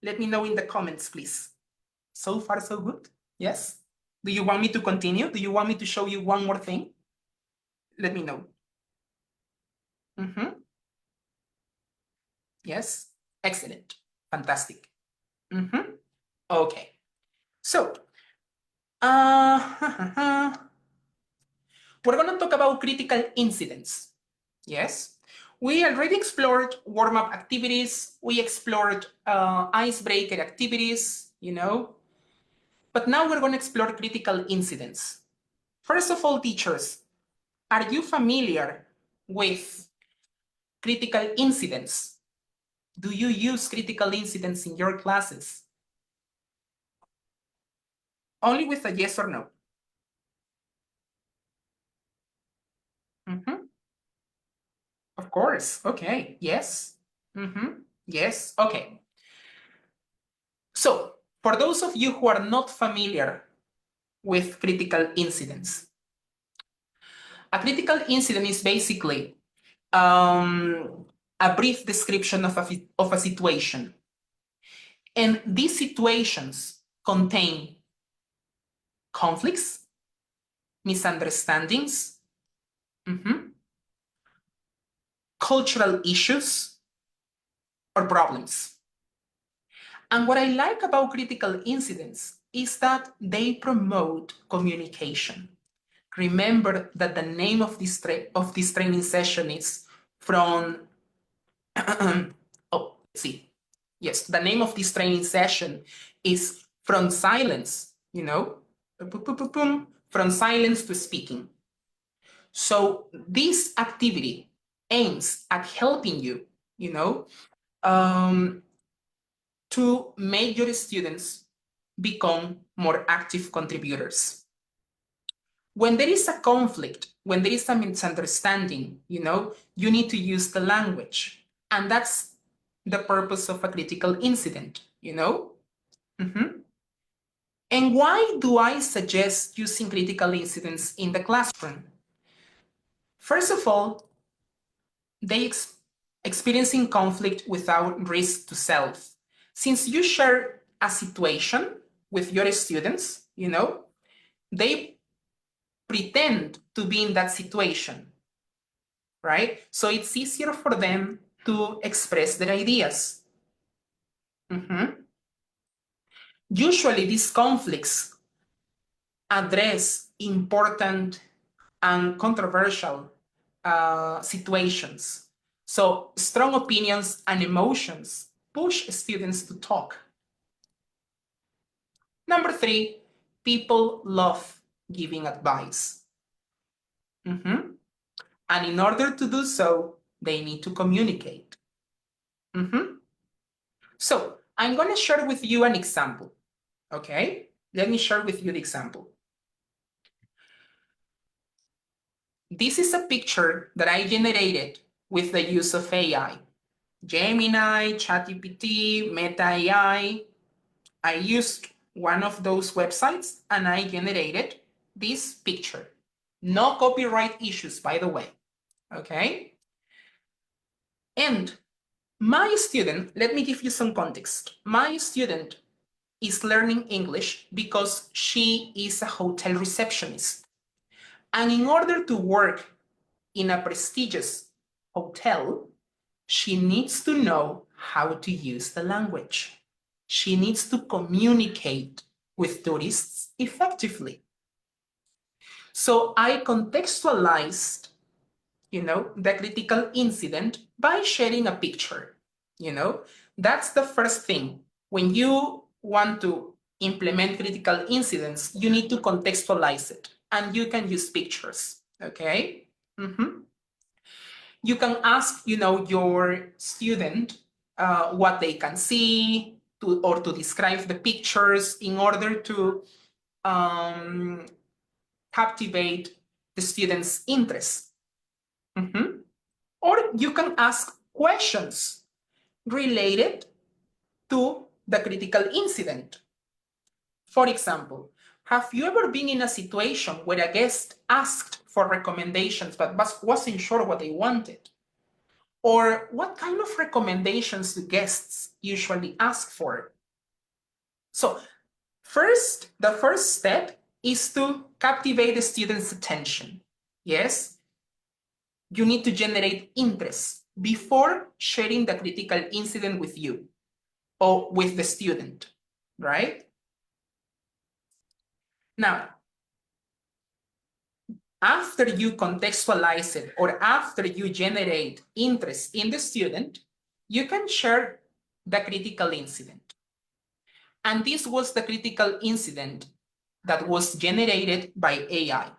Let me know in the comments, please. So far so good? Yes? Do you want me to continue? Do you want me to show you one more thing? Let me know. Yes? Excellent. Fantastic. Okay. So, we're going to talk about critical incidents. Yes? We already explored warm-up activities. We explored icebreaker activities, But now we're going to explore critical incidents. First of all, teachers, are you familiar with critical incidents? Do you use critical incidents in your classes? Only with a yes or no. Of course. Okay. Yes. Yes. Okay. So, for those of you who are not familiar with critical incidents, a critical incident is basically a brief description of a situation. And these situations contain conflicts, misunderstandings, cultural issues, or problems. And what I like about critical incidents is that they promote communication. Remember that the name of this training session is from oh, let's see. Yes, the name of this training session is from silence, from silence to speaking. So this activity aims at helping you, to make your students become more active contributors. When there is a conflict, when there is a misunderstanding, you need to use the language. And that's the purpose of a critical incident, And why do I suggest using critical incidents in the classroom? First of all, they experiencing conflict without risk to self. Since you share a situation with your students, they pretend to be in that situation, right? So it's easier for them to express their ideas. Usually these conflicts address important and controversial situations. So strong opinions and emotions push students to talk. Number 3, people love giving advice. And in order to do so, they need to communicate. So I'm going to share with you an example. Okay? Let me share with you the example. This is a picture that I generated with the use of AI. Gemini, ChatGPT, Meta AI. I used one of those websites and I generated this picture. No copyright issues, by the way. Okay? And my student, let me give you some context. My student is learning English because she is a hotel receptionist. And in order to work in a prestigious hotel, she needs to know how to use the language. She needs to communicate with tourists effectively. So I contextualized, the critical incident by sharing a picture. That's the first thing. When you want to implement critical incidents, you need to contextualize it, and you can use pictures. Okay. You can ask, your student what they can see or to describe the pictures in order to captivate the student's interest. Or you can ask questions related to the critical incident. For example, have you ever been in a situation where a guest asked for recommendations but wasn't sure what they wanted? Or what kind of recommendations do guests usually ask for? So the first step is to captivate the student's attention. Yes, you need to generate interest before sharing the critical incident with you or with the student, right? Now, after you contextualize it or after you generate interest in the student, you can share the critical incident. And this was the critical incident that was generated by AI.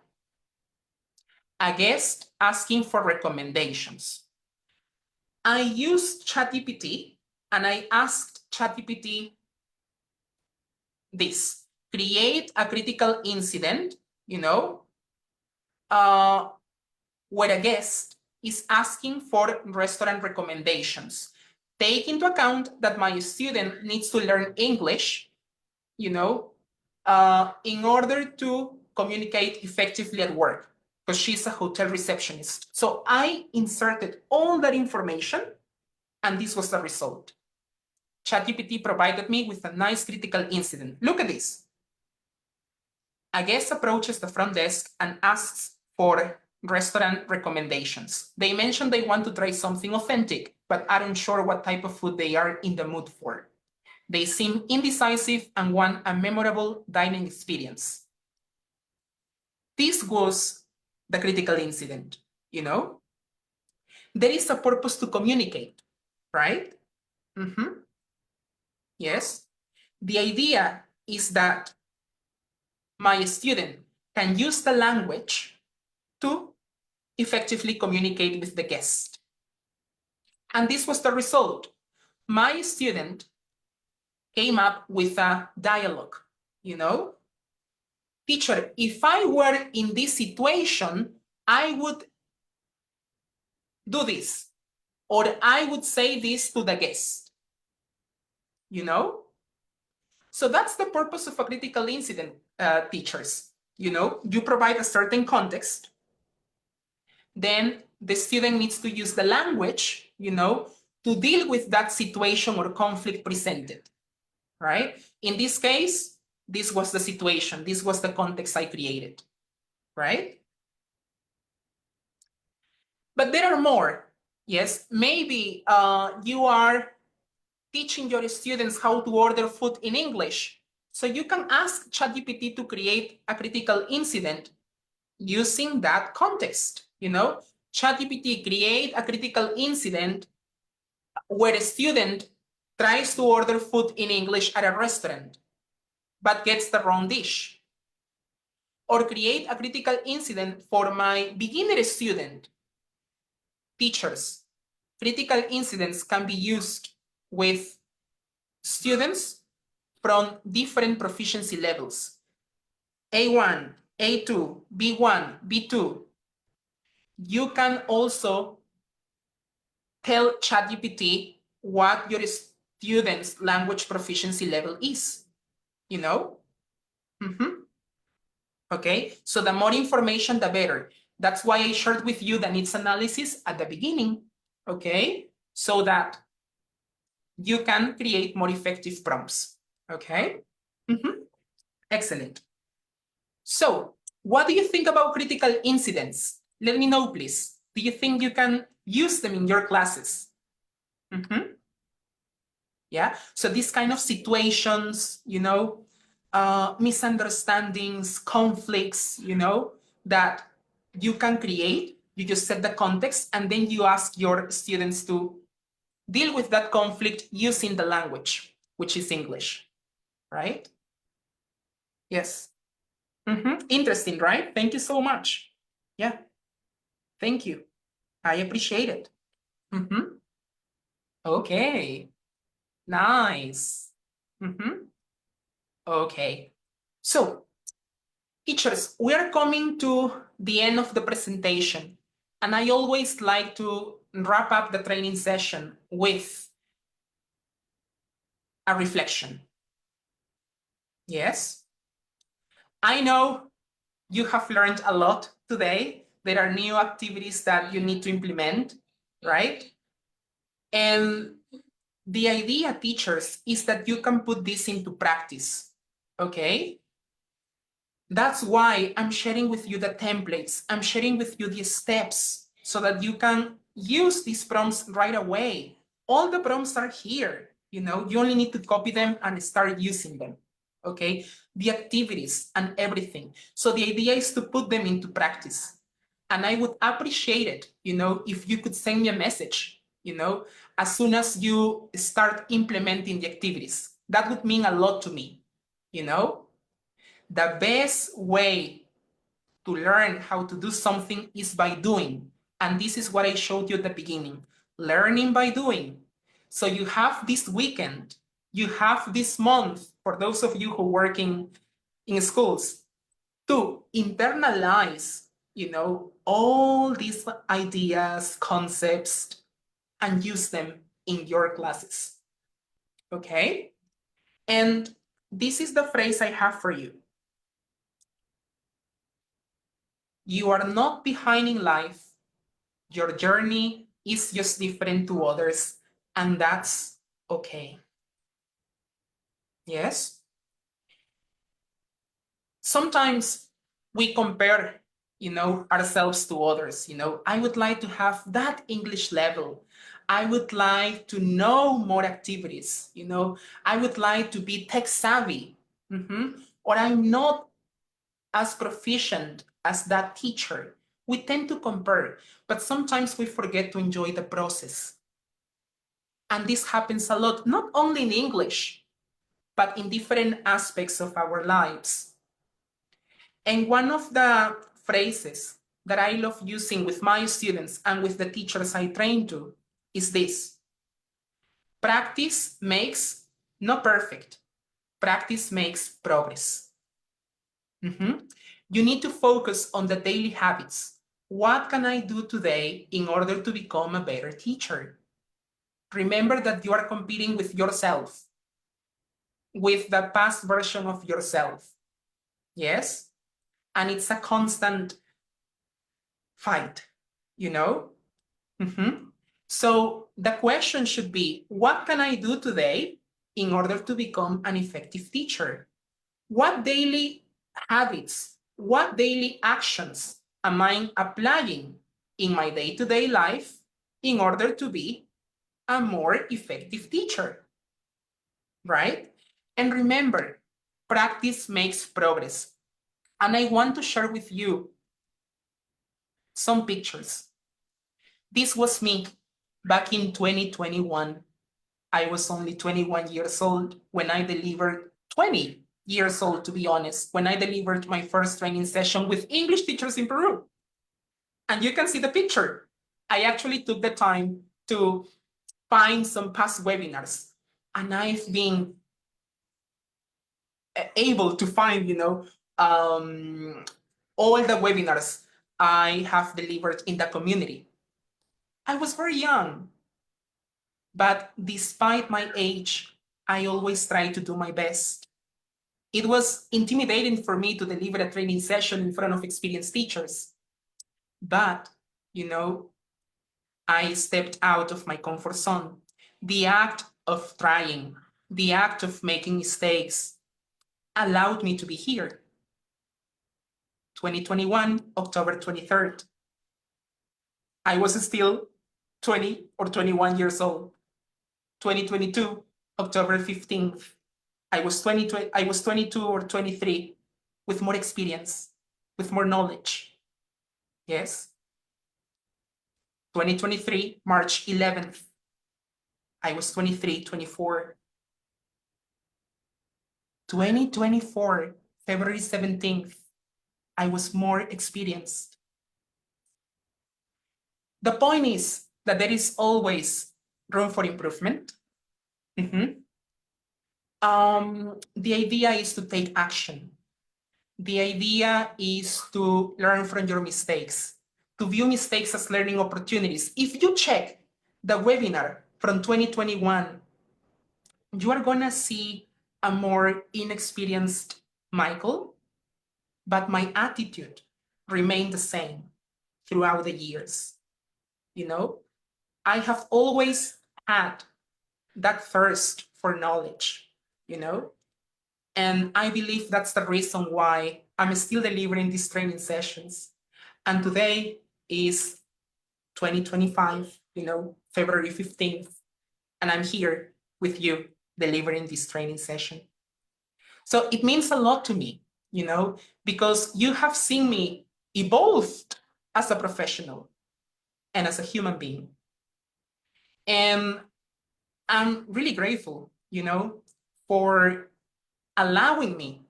A guest asking for recommendations. I used ChatGPT and I asked ChatGPT this: create a critical incident, where a guest is asking for restaurant recommendations. Take into account that my student needs to learn English, in order to communicate effectively at work, because she's a hotel receptionist. So I inserted all that information, and this was the result. ChatGPT provided me with a nice critical incident. Look at this. A guest approaches the front desk and asks for restaurant recommendations. They mention they want to try something authentic, but aren't sure what type of food they are in the mood for. They seem indecisive and want a memorable dining experience. This was the critical incident, There is a purpose to communicate, right? Yes. The idea is that my student can use the language to effectively communicate with the guest. And this was the result. My student came up with a dialogue, Teacher, if I were in this situation, I would do this, or I would say this to the guest, So that's the purpose of a critical incident, teachers. You provide a certain context, then the student needs to use the language, to deal with that situation or conflict presented, right? In this case, this was the situation, this was the context I created, right? But there are more. Yes, maybe you are teaching your students how to order food in English. So you can ask ChatGPT to create a critical incident using that context, ChatGPT create a critical incident where a student tries to order food in English at a restaurant, but gets the wrong dish. Or create a critical incident for my beginner student. Teachers, critical incidents can be used with students from different proficiency levels. A1, A2, B1, B2. You can also tell ChatGPT what your student's language proficiency level is, Okay, so the more information, the better. That's why I shared with you the needs analysis at the beginning, okay? So that you can create more effective prompts, okay? Excellent. So what do you think about critical incidents? Let me know, please. Do you think you can use them in your classes? Yeah, so these kind of situations, misunderstandings, conflicts, that you can create. You just set the context and then you ask your students to deal with that conflict using the language, which is English, right? Yes. Interesting, right? Thank you so much. Yeah. Thank you. I appreciate it. Okay. Nice. Okay. So, teachers, we are coming to the end of the presentation, and I always like to wrap up the training session with a reflection. Yes? I know you have learned a lot today. There are new activities that you need to implement, right? And the idea, teachers, is that you can put this into practice, okay? That's why I'm sharing with you the templates. I'm sharing with you the steps so that you can use these prompts right away. All the prompts are here, you only need to copy them and start using them, okay? The activities and everything. So the idea is to put them into practice. And I would appreciate it, if you could send me a message, as soon as you start implementing the activities. That would mean a lot to me, The best way to learn how to do something is by doing. And this is what I showed you at the beginning. Learning by doing. So you have this weekend, you have this month, for those of you who work in schools, to internalize, all these ideas, concepts, and use them in your classes. Okay? And this is the phrase I have for you. You are not behind in life. Your journey is just different to others, and that's okay. Yes? Sometimes we compare, ourselves to others. I would like to have that English level. I would like to know more activities. I would like to be tech savvy. Or I'm not as proficient as that teacher. We tend to compare, but sometimes we forget to enjoy the process. And this happens a lot, not only in English, but in different aspects of our lives. And one of the phrases that I love using with my students and with the teachers I train to is this: practice makes not perfect, practice makes progress. You need to focus on the daily habits. What can I do today in order to become a better teacher? Remember that you are competing with yourself, with the past version of yourself. Yes? And it's a constant fight, you know? So the question should be, what can I do today in order to become an effective teacher? What daily habits, what daily actions am I applying in my day-to-day life in order to be a more effective teacher, right? And remember, practice makes progress. And I want to share with you some pictures. This was me back in 2021. I was only 21 years old when I delivered, 20 years old, to be honest, when I delivered my first training session with English teachers in Peru. And you can see the picture. I actually took the time to find some past webinars, and I've been able to find, all the webinars I have delivered in the community. I was very young, but despite my age, I always try to do my best. It was intimidating for me to deliver a training session in front of experienced teachers. But, I stepped out of my comfort zone. The act of trying, the act of making mistakes allowed me to be here. 2021, October 23rd. I was still 20 or 21 years old. 2022, October 15th. I was 22 or 23 with more experience, with more knowledge. Yes. 2023, March 11th. I was 23, 24. 2024, February 17th. I was more experienced. The point is that there is always room for improvement. The idea is to take action. The idea is to learn from your mistakes, to view mistakes as learning opportunities. If you check the webinar from 2021, you are going to see a more inexperienced Michael, but my attitude remained the same throughout the years. I have always had that thirst for knowledge, and I believe that's the reason why I'm still delivering these training sessions. And today is 2025, February 15th, and I'm here with you delivering this training session. So it means a lot to me, because you have seen me evolved as a professional and as a human being. And I'm really grateful, for allowing me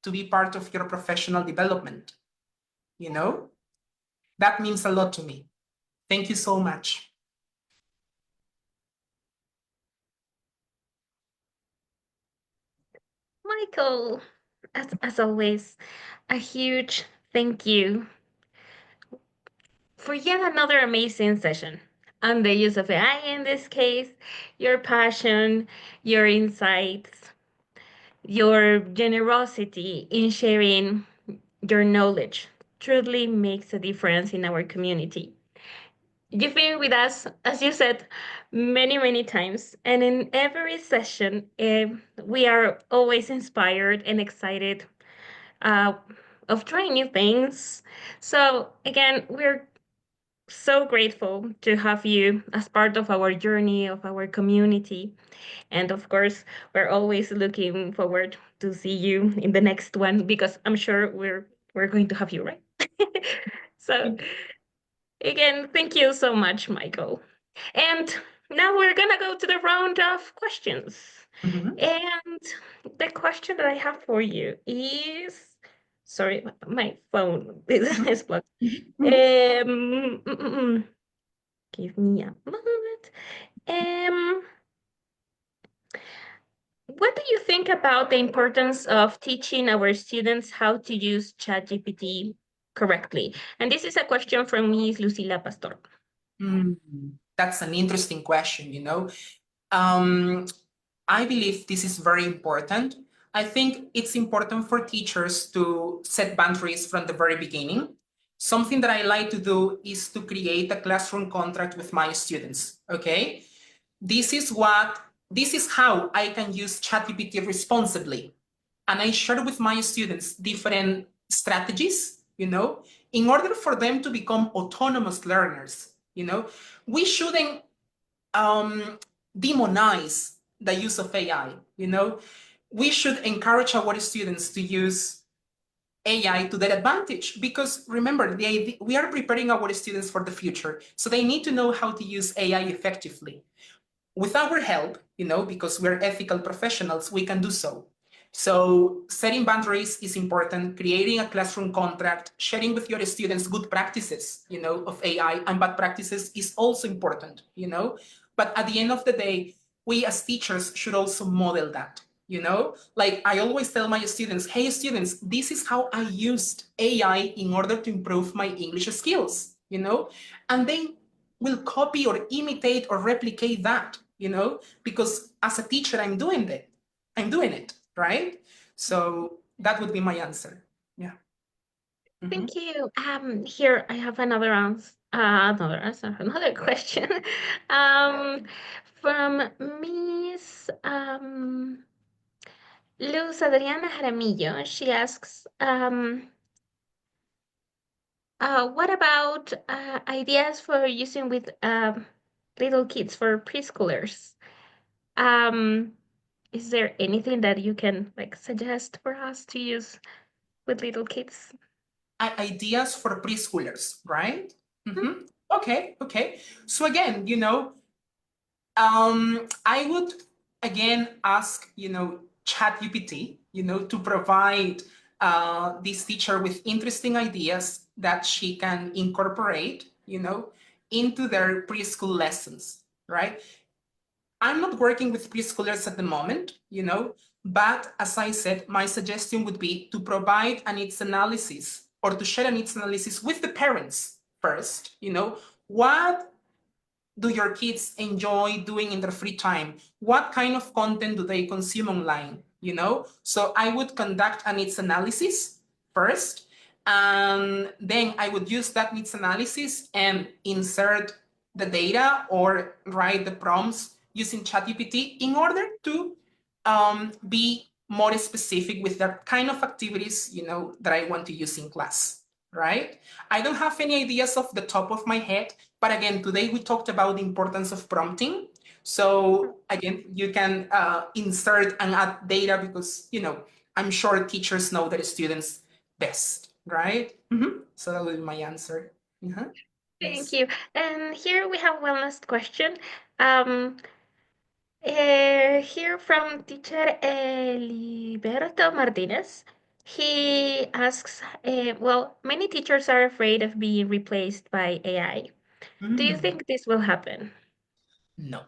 to be part of your professional development. That means a lot to me. Thank you so much. Michael, as always, a huge thank you for yet another amazing session on the use of AI in this case, your passion, your insights, your generosity in sharing your knowledge truly makes a difference in our community. You've been with us, as you said, many, many times. And in every session, we are always inspired and excited uh, of trying new things. So, again, we're so grateful to have you as part of our journey, of our community. And of course, we're always looking forward to see you in the next one because I'm sure we're going to have you, right? So again, thank you so much, Michael. And now we're gonna go to the round of questions. Mhm. And the question that I have for you is, sorry, my phone is blocked. Mhm. Mhm. Um, mm, mm, mm. Give me a moment. Um, what do you think about the importance of teaching our students how to use ChatGPT correctly? And this is a question from Miss Lucila Pastor. Mm, that's an interesting question, you know. Um, I believe this is very important. I think it's important for teachers to set boundaries from the very beginning. Something that I like to do is to create a classroom contract with my students. Okay, this is how I can use ChatGPT responsibly, and I share with my students different strategies. In order for them to become autonomous learners. We shouldn't um, demonize the use of AI. We should encourage our students to use AI to their advantage because remember, we are preparing our students for the future, so they need to know how to use AI effectively. With our help, because we're ethical professionals, we can do so. So setting boundaries is important, creating a classroom contract, sharing with your students good practices, of AI and bad practices is also important. But at the end of the day, we as teachers should also model that. Like I always tell my students, hey students, this is how I used AI in order to improve my English skills. And they will copy or imitate or replicate that, because as a teacher, I'm doing it. Right? So that would be my answer. Yeah. Mhm. Thank you. Here I have another question. Um, from Miss Luz Adriana Jaramillo. She asks, what about ideas for using with little kids for preschoolers? Um, is there anything that you can like suggest for us to use with little kids? Ideas for preschoolers, right? Okay. So again, I would again ask, ChatGPT, to provide this teacher with interesting ideas that she can incorporate, into their preschool lessons, right? I'm not working with preschoolers at the moment, but as I said, my suggestion would be to provide a needs analysis or to share a needs analysis with the parents first. What do your kids enjoy doing in their free time? What kind of content do they consume online? So I would conduct a needs analysis first, and then I would use that needs analysis and insert the data or write the prompts using ChatGPT in order to be more specific with the kind of activities that I want to use in class, right? I don't have any ideas off the top of my head, but again, today we talked about the importance of prompting. So again, you can insert and add data because, I'm sure teachers know their students best, right? So that would be my answer. Thank Yes. you. And here we have one last question. Here from teacher Eliberto Martinez. He asks, well, many teachers are afraid of being replaced by AI. Do you Mm. think this will happen? No.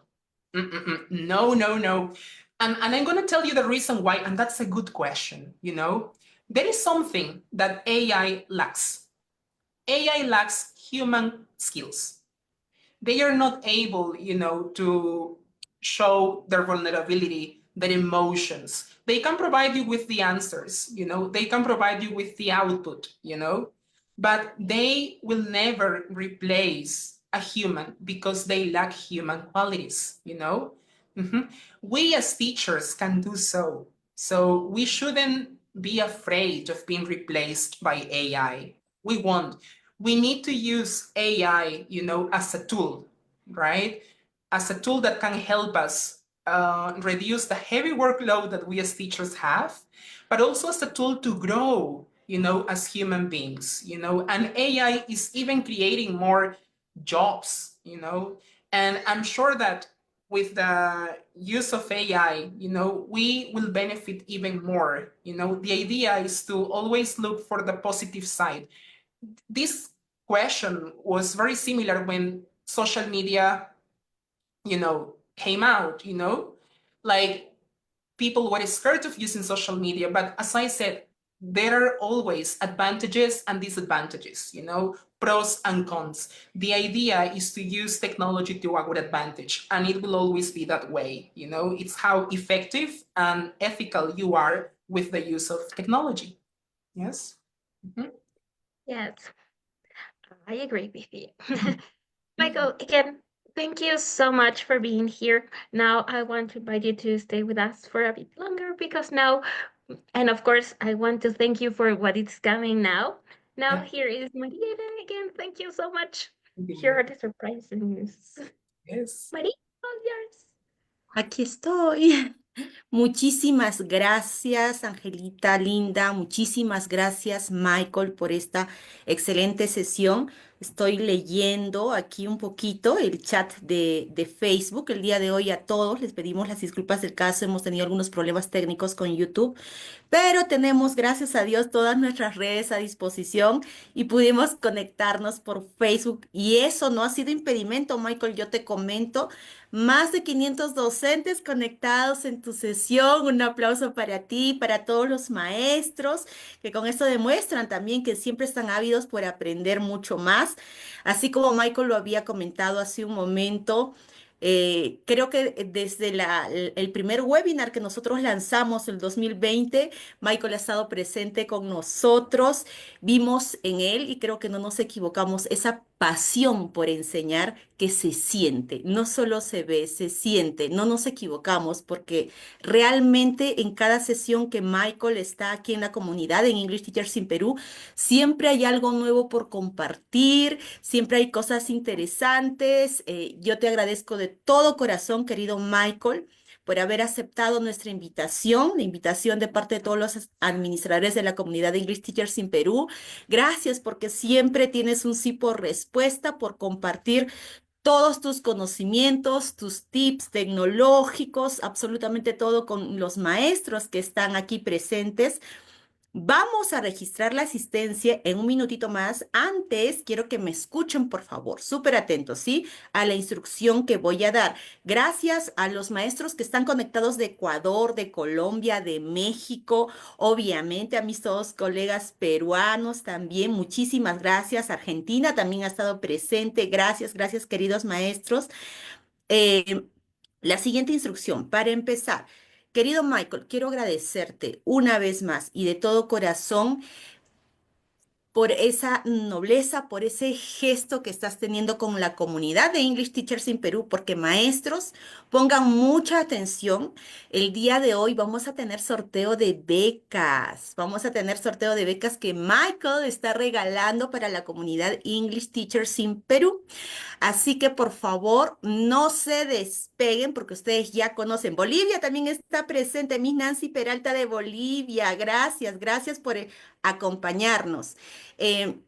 No, no, no. And I'm going to tell you the reason why, and that's a good question. There is something that AI lacks. AI lacks human skills. They are not able, to show their vulnerability, their emotions. They can provide you with the answers, they can provide you with the output, but they will never replace a human because they lack human qualities. Mhm. We as teachers can do so. So we shouldn't be afraid of being replaced by AI. We won't. We need to use AI, as a tool, right? As a tool that can help us reduce the heavy workload that we as teachers have, but also as a tool to grow, as human beings, and AI is even creating more jobs, and I'm sure that with the use of AI, we will benefit even more. The idea is to always look for the positive side. This question was very similar when social media, came out, like people were scared of using social media. But as I said, there are always advantages and disadvantages, pros and cons. The idea is to use technology to our advantage, and it will always be that way. It's how effective and ethical you are with the use of technology. Yes. Mhm. Yes, I agree with you. Michael, again, thank you so much for being here. Now, I want to invite you to stay with us for a bit longer because now, and of course, I want to thank you for what is coming now. Now, Yeah. here is Maria again. Thank you so much. Here Yeah. are the surprises. Yes. Maria, all yours. Aquí estoy. Muchísimas gracias, Angelita linda. Muchísimas gracias, Michael, por esta excelente sesión. Estoy leyendo aquí un poquito el chat de Facebook. El día de hoy a todos les pedimos las disculpas del caso. Hemos tenido algunos problemas técnicos con YouTube. Pero tenemos, gracias a Dios, todas nuestras redes a disposición y pudimos conectarnos por Facebook. Y eso no ha sido impedimento, Michael. Yo te comento, más de 500 docentes conectados en tu sesión. Un aplauso para ti, para todos los maestros, que con esto demuestran también que siempre están ávidos por aprender mucho más. Así como Michael lo había comentado hace un momento. Creo que desde el primer webinar que nosotros lanzamos el 2020, Michael ha estado presente con nosotros, vimos en él y creo que no nos equivocamos, esa pasión por enseñar que se siente, no solo se ve, se siente, no nos equivocamos porque realmente en cada sesión que Michael está aquí en la comunidad en English Teachers in Perú, siempre hay algo nuevo por compartir, siempre hay cosas interesantes. Yo te agradezco de todo corazón, querido Michael, por haber aceptado nuestra invitación, la invitación de parte de todos los administradores de la comunidad de English Teachers in Perú. Gracias porque siempre tienes un sí por respuesta, por compartir todos tus conocimientos, tus tips tecnológicos, absolutamente todo con los maestros que están aquí presentes. Vamos a registrar la asistencia en un minutito más. Antes, quiero que me escuchen, por favor, súper atentos, ¿sí? A la instrucción que voy a dar. Gracias a los maestros que están conectados de Ecuador, de Colombia, de México, obviamente a mis todos colegas peruanos también. Muchísimas gracias. Argentina también ha estado presente. Gracias, gracias, queridos maestros. Eh, la siguiente instrucción, para empezar. Querido Michael, quiero agradecerte una vez más y de todo corazón por esa nobleza, por ese gesto que estás teniendo con la comunidad de English Teachers in Perú, porque maestros, pongan mucha atención. El día de hoy vamos a tener sorteo de becas. Vamos a tener sorteo de becas que Michael está regalando para la comunidad English Teachers in Perú. Así que por favor no se despeguen porque ustedes ya conocen. Bolivia también está presente, Miss Nancy Peralta de Bolivia. Gracias, gracias por acompañarnos. Eh,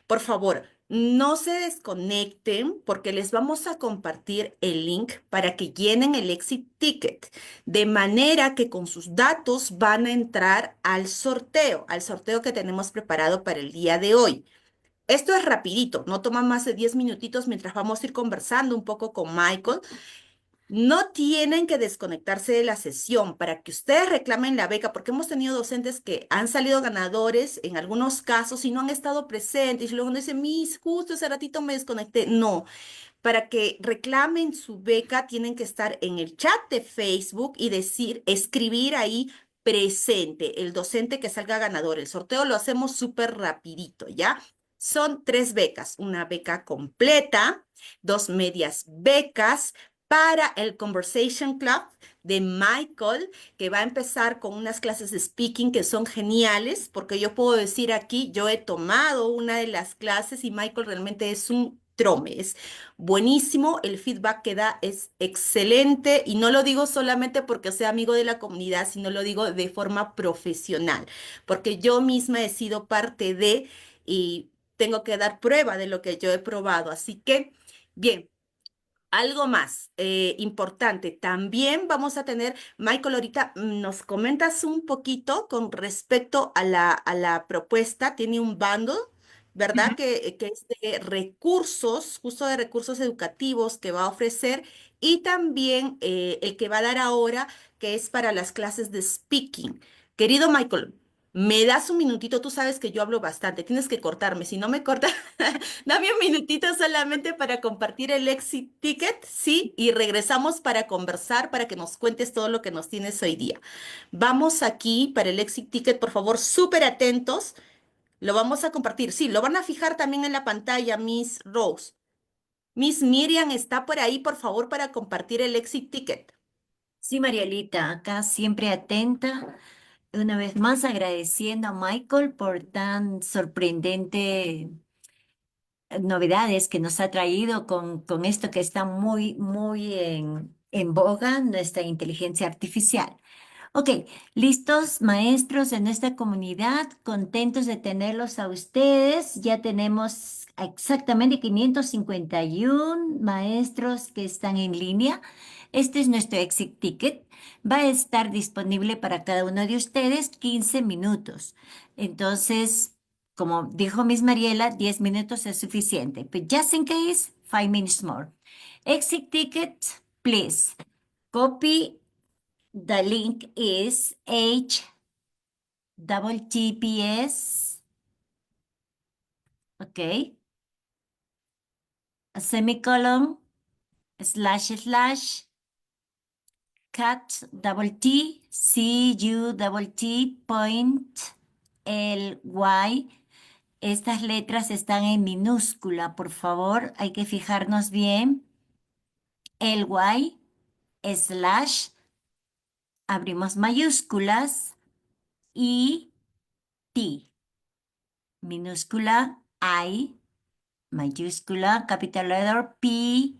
por favor, no se desconecten porque les vamos a compartir el link para que llenen el exit ticket, de manera que con sus datos van a entrar al sorteo que tenemos preparado para el día de hoy. Esto es rapidito, no toma más de 10 minutitos mientras vamos a ir conversando un poco con Michael. No tienen que desconectarse de la sesión para que ustedes reclamen la beca, porque hemos tenido docentes que han salido ganadores en algunos casos y no han estado presentes. Y luego nos dicen, Miss, justo ese ratito me desconecté. No, para que reclamen su beca, tienen que estar en el chat de Facebook y decir, escribir ahí presente, el docente que salga ganador. El sorteo lo hacemos súper rapidito, ¿ya? Son 3 becas, una beca completa, 2 medias becas para el Conversation Club de Michael, que va a empezar con unas clases de speaking que son geniales, porque yo puedo decir aquí, yo he tomado una de las clases y Michael realmente es un trome, es buenísimo, el feedback que da es excelente y no lo digo solamente porque sea amigo de la comunidad, sino lo digo de forma profesional, porque yo misma he sido parte de y tengo que dar prueba de lo que yo he probado. Así que, bien. Algo más importante, también vamos a tener, Michael, ahorita nos comentas un poquito con respecto a la propuesta, tiene un bundle, ¿verdad? Que es de recursos, justo de recursos educativos que va a ofrecer y también el que va a dar ahora, que es para las clases de speaking. Querido Michael, me das un minutito, tú sabes que yo hablo bastante, tienes que cortarme, si no me cortas. Dame un minutito solamente para compartir el exit ticket, ¿sí? Y regresamos para conversar, para que nos cuentes todo lo que nos tienes hoy día. Vamos aquí para el exit ticket, por favor, súper atentos. Lo vamos a compartir. Sí, lo van a fijar también en la pantalla, Miss Rose. Miss Miriam está por ahí, por favor, para compartir el exit ticket. Sí, Marielita, acá siempre atenta. Una vez más agradeciendo a Michael por tan sorprendente novedades que nos ha traído con esto que está muy en boga, nuestra inteligencia artificial. Ok, listos, maestros de nuestra comunidad, contentos de tenerlos a ustedes. Ya tenemos exactamente 551 maestros que están en línea. Este es nuestro exit ticket. Va a estar disponible para cada uno de ustedes 15 minutos. Entonces, como dijo Miss Mariela, 10 minutos es suficiente. But just in case, 5 minutes more. Exit ticket, please. Copy. The link is HTTPS, okay, a semicolon, slash, slash, cat, double T, CU, double T, point, LY. Estas letras están en minúscula, por favor, hay que fijarnos bien. LY, slash, abrimos mayúsculas y T, minúscula I, mayúscula, capital letter P,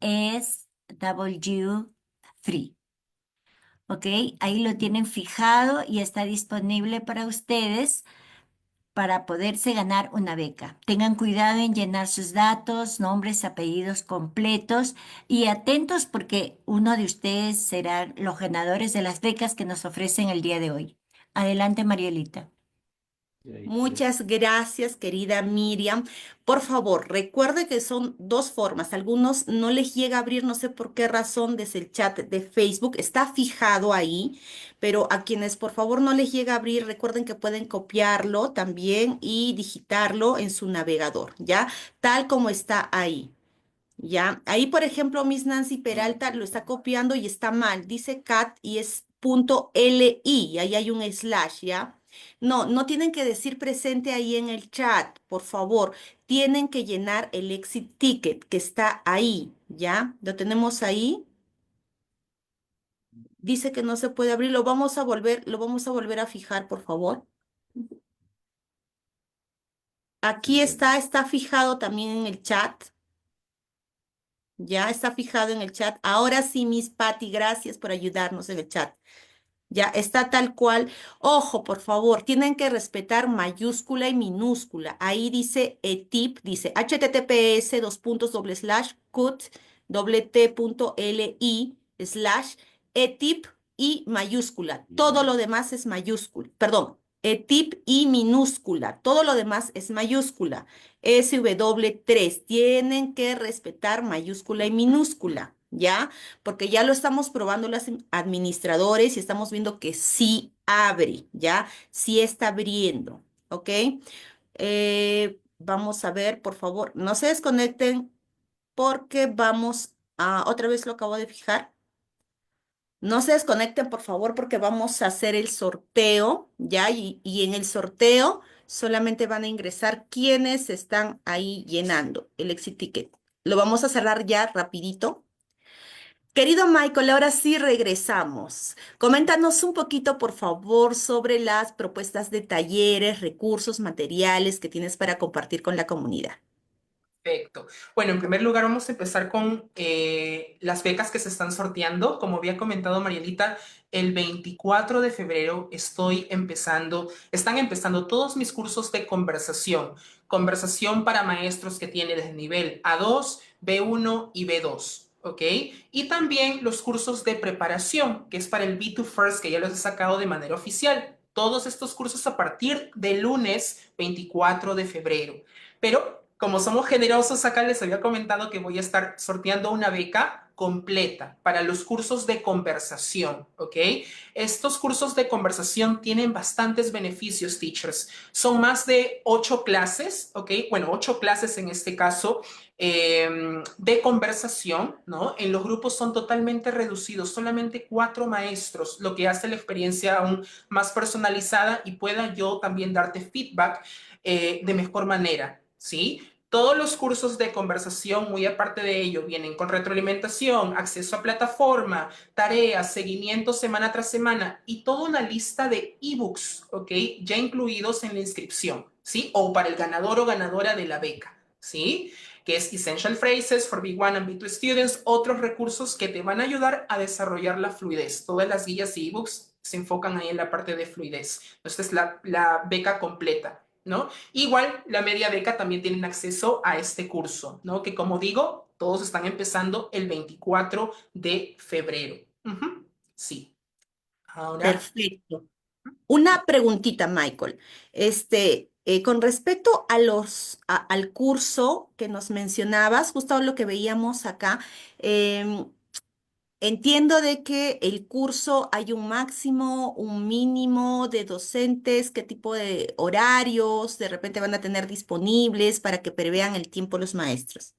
S, W3. ¿Ok? Ahí lo tienen fijado y está disponible para ustedes para poderse ganar una beca. Tengan cuidado en llenar sus datos, nombres, apellidos completos y atentos porque uno de ustedes será los ganadores de las becas que nos ofrecen el día de hoy. Adelante, Marielita. Muchas gracias, querida Miriam. Por favor, recuerde que son 2 formas. Algunos no les llega a abrir, no sé por qué razón, desde el chat de Facebook. Está fijado ahí, pero a quienes por favor no les llega a abrir, recuerden que pueden copiarlo también y digitarlo en su navegador, ¿ya? Tal como está ahí. Ya, ahí por ejemplo, Miss Nancy Peralta lo está copiando y está mal. Dice cat y es punto .li, y ahí hay un slash, ¿ya? No, no tienen que decir presente ahí en el chat, por favor. Tienen que llenar el exit ticket que está ahí, ¿ya? Lo tenemos ahí. Dice que no se puede abrir. Lo vamos a volver a fijar, por favor. Aquí está fijado también en el chat. Ya está fijado en el chat. Ahora sí, Miss Patty, gracias por ayudarnos en el chat. Ya está tal cual. Ojo, por favor, tienen que respetar mayúscula y minúscula. Ahí dice ETIP, dice https dos puntos doble slash cut doble t punto li slash ETIP y mayúscula. Todo lo demás es mayúscula. Perdón, ETiP I minúscula, todo lo demás es mayúscula. SW3, tienen que respetar mayúscula y minúscula, ¿ya? Porque ya lo estamos probando los administradores y estamos viendo que sí abre, ¿ya? Sí está abriendo, ¿ok? Vamos a ver, por favor, no se desconecten porque vamos a, otra vez lo acabo de fijar. No se desconecten, por favor, porque vamos a hacer el sorteo, ¿ya? Y en el sorteo solamente van a ingresar quienes están ahí llenando el exit ticket. Lo vamos a cerrar ya rapidito. Querido Michael, ahora sí regresamos. Coméntanos un poquito, por favor, sobre las propuestas de talleres, recursos, materiales que tienes para compartir con la comunidad. Perfecto. Bueno, en primer lugar vamos a empezar con las becas que se están sorteando. Como había comentado Marielita, el 24 de febrero están empezando todos mis cursos de conversación. Conversación para maestros que tienen desde nivel A2, B1 y B2. ¿Ok? Y también los cursos de preparación, que es para el B2 First, que ya los he sacado de manera oficial. Todos estos cursos a partir del lunes 24 de febrero. Pero como somos generosos, acá les había comentado que voy a estar sorteando una beca completa para los cursos de conversación, ¿ok? Estos cursos de conversación tienen bastantes beneficios, teachers. Son más de 8 clases, ¿ok? Bueno, 8 clases en este caso de conversación, ¿no? En los grupos son totalmente reducidos, solamente 4 maestros, lo que hace la experiencia aún más personalizada y pueda yo también darte feedback de mejor manera, ¿sí? Todos los cursos de conversación, muy aparte de ello, vienen con retroalimentación, acceso a plataforma, tareas, seguimiento semana tras semana y toda una lista de ebooks, ¿ok? Ya incluidos en la inscripción, ¿sí? O para el ganador o ganadora de la beca, ¿sí? Que es Essential Phrases for B1 and B2 Students, otros recursos que te van a ayudar a desarrollar la fluidez. Todas las guías y ebooks se enfocan ahí en la parte de fluidez. Esta es la beca completa, ¿no? Igual, la media beca también tienen acceso a este curso, ¿no? Que como digo, todos están empezando el 24 de febrero. Sí. Ahora, Perfecto. Una preguntita, Michael. Con respecto a al curso que nos mencionabas, justo lo que veíamos acá, em, entiendo de que el curso hay un máximo, un mínimo de docentes, qué tipo de horarios de repente van a tener disponibles para que prevean el tiempo los maestros.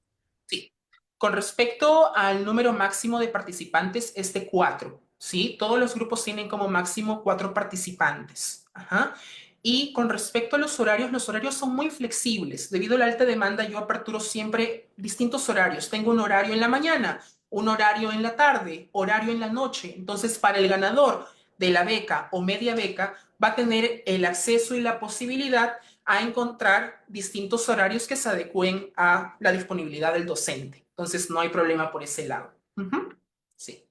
sí. Con respecto al número máximo de participantes, es de 4, ¿sí? Todos los grupos tienen como máximo 4 participantes. Ajá. Y con respecto a los horarios son muy flexibles. Debido a la alta demanda, yo aperturo siempre distintos horarios. Tengo un horario en la mañana, un horario en la tarde, horario en la noche. Entonces, para el ganador de la beca o media beca, va a tener el acceso y la posibilidad a encontrar distintos horarios que se adecúen a la disponibilidad del docente. Entonces, no hay problema por ese lado. Sí.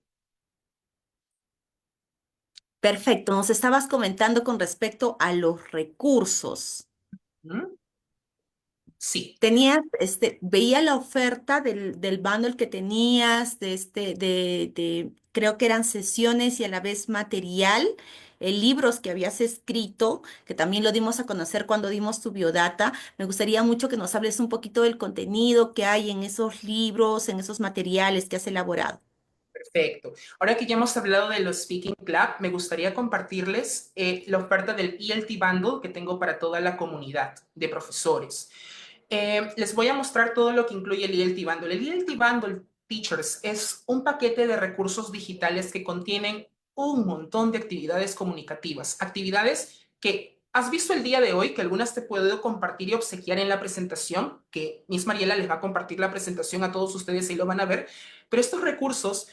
Perfecto, nos estabas comentando con respecto a los recursos. Ujú. Sí. Tenías, veía la oferta del bundle que tenías, creo que eran sesiones y a la vez material, libros que habías escrito, que también lo dimos a conocer cuando dimos tu biodata. Me gustaría mucho que nos hables un poquito del contenido que hay en esos libros, en esos materiales que has elaborado. Perfecto. Ahora que ya hemos hablado de los Speaking Club, me gustaría compartirles la oferta del ELT Bundle que tengo para toda la comunidad de profesores. Les voy a mostrar todo lo que incluye el ELT Bundle. El ELT Bundle, Teachers, es un paquete de recursos digitales que contienen un montón de actividades comunicativas, actividades que has visto el día de hoy, que algunas te puedo compartir y obsequiar en la presentación, que Miss Mariela les va a compartir la presentación a todos ustedes y lo van a ver, pero estos recursos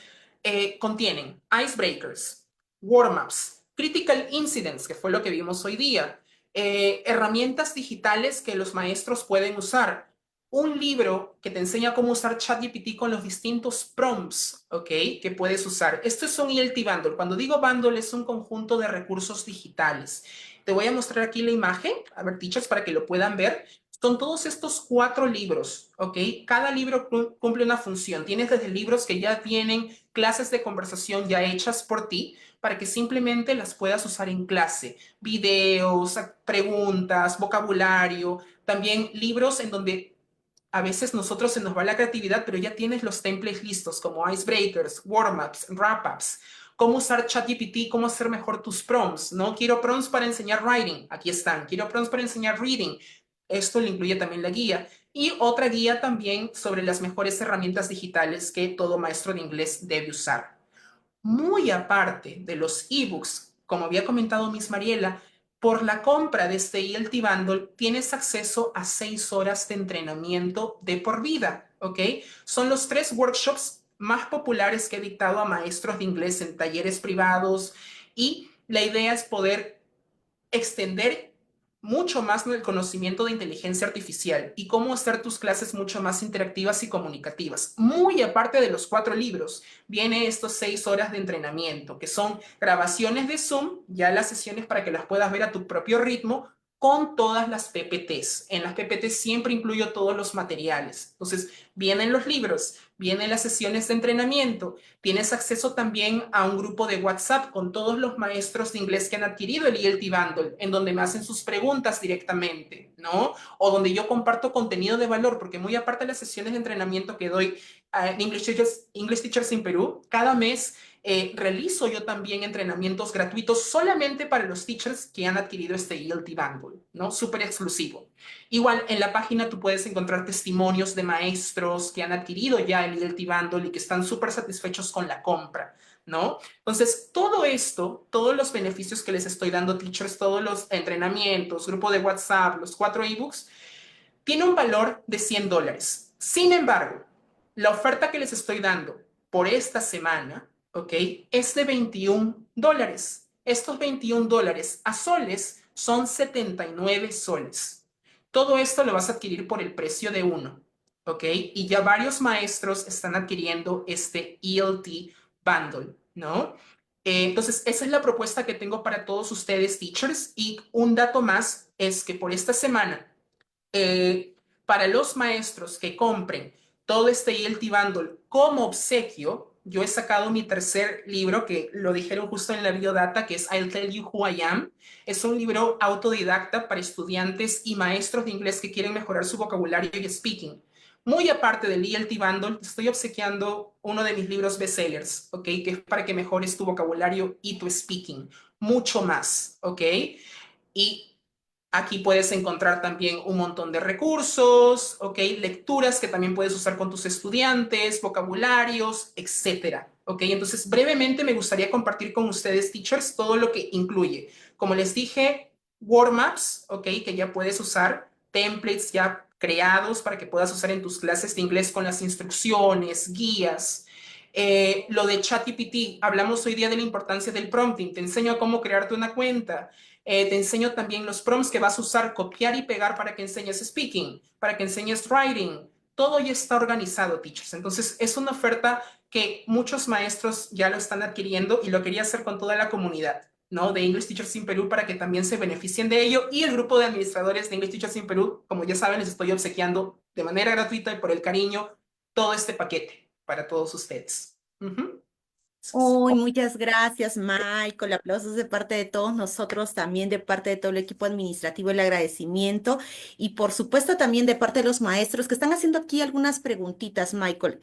contienen Icebreakers, warm-ups, critical incidents, que fue lo que vimos hoy día, herramientas digitales que los maestros pueden usar, un libro que te enseña cómo usar ChatGPT con los distintos prompts, ¿ok? Que puedes usar. Esto es un ELT Bundle. Cuando digo bundle es un conjunto de recursos digitales. Te voy a mostrar aquí la imagen, a ver, teachers, para que lo puedan ver. son todos estos 4 libros, ¿ok? Cada libro cumple una función. Tienes desde libros que ya tienen clases de conversación ya hechas por ti para que simplemente las puedas usar en clase. Videos, preguntas, vocabulario, también libros en donde a veces nosotros se nos va la creatividad, pero ya tienes los templates listos como Icebreakers, warm-ups, wrap-ups, cómo usar ChatGPT, cómo hacer mejor tus prompts, ¿no? Quiero prompts para enseñar writing, aquí están. Quiero prompts para enseñar reading, esto le incluye también la guía. Y otra guía también sobre las mejores herramientas digitales que todo maestro de inglés debe usar. Muy aparte de los ebooks, como había comentado Miss Mariela, por la compra de este ELT Bundle tienes acceso a 6 horas de entrenamiento de por vida, ¿ok? Son los 3 workshops más populares que he dictado a maestros de inglés en talleres privados y la idea es poder extender mucho más el conocimiento de inteligencia artificial y cómo hacer tus clases mucho más interactivas y comunicativas. Muy aparte de los 4 libros, viene estos 6 horas de entrenamiento, que son grabaciones de Zoom, ya las sesiones para que las puedas ver a tu propio ritmo, con todas las PPTs. En las PPTs siempre incluyo todos los materiales. Entonces, vienen los libros, vienen las sesiones de entrenamiento, tienes acceso también a un grupo de WhatsApp con todos los maestros de inglés que han adquirido el ELT Bundle, en donde me hacen sus preguntas directamente, ¿no? O donde yo comparto contenido de valor, porque muy aparte de las sesiones de entrenamiento que doy en English Teachers in Perú, cada mes realizo yo también entrenamientos gratuitos solamente para los teachers que han adquirido este ELT Bundle, ¿no? Súper exclusivo. Igual en la página tú puedes encontrar testimonios de maestros que han adquirido ya el ELT Bundle y que están súper satisfechos con la compra, ¿no? Entonces, todo esto, todos los beneficios que les estoy dando, teachers, todos los entrenamientos, grupo de WhatsApp, los 4 ebooks, tiene un valor de $100. Sin embargo, la oferta que les estoy dando por esta semana, ¿ok? Es de $21. Estos $21 a soles son 79 soles. Todo esto lo vas a adquirir por el precio de uno, ¿ok? Y ya varios maestros están adquiriendo este ELT Bundle, ¿no? Entonces, esa es la propuesta que tengo para todos ustedes, teachers. Y un dato más es que por esta semana eh, para los maestros que compren todo este ELT Bundle como obsequio, yo he sacado mi tercer libro, que lo dijeron justo en la biodata, que es I'll Tell You Who I Am. Es un libro autodidacta para estudiantes y maestros de inglés que quieren mejorar su vocabulario y speaking. Muy aparte del ELT Bundle, te estoy obsequiando uno de mis libros bestsellers, ¿ok? Que es para que mejores tu vocabulario y tu speaking. Mucho más, ¿ok? Y aquí puedes encontrar también un montón de recursos, ¿ok? Lecturas que también puedes usar con tus estudiantes, vocabularios, etcétera, ¿ok? Entonces, brevemente me gustaría compartir con ustedes, teachers, todo lo que incluye. Como les dije, warm-ups, ¿ok? Que ya puedes usar, templates ya creados para que puedas usar en tus clases de inglés con las instrucciones, guías. Lo de ChatGPT, hablamos hoy día de la importancia del prompting. Te enseño a cómo crearte una cuenta. Te enseño también los prompts que vas a usar, copiar y pegar para que enseñes speaking, para que enseñes writing. Todo ya está organizado, teachers. Entonces, es una oferta que muchos maestros ya lo están adquiriendo y lo quería hacer con toda la comunidad, ¿no? De English Teachers in Perú para que también se beneficien de ello. Y el grupo de administradores de English Teachers in Perú, como ya saben, les estoy obsequiando de manera gratuita y por el cariño todo este paquete para todos ustedes. Ujú. Uy, muchas gracias, Michael. Aplausos de parte de todos nosotros, también de parte de todo el equipo administrativo, el agradecimiento y por supuesto también de parte de los maestros que están haciendo aquí algunas preguntitas, Michael.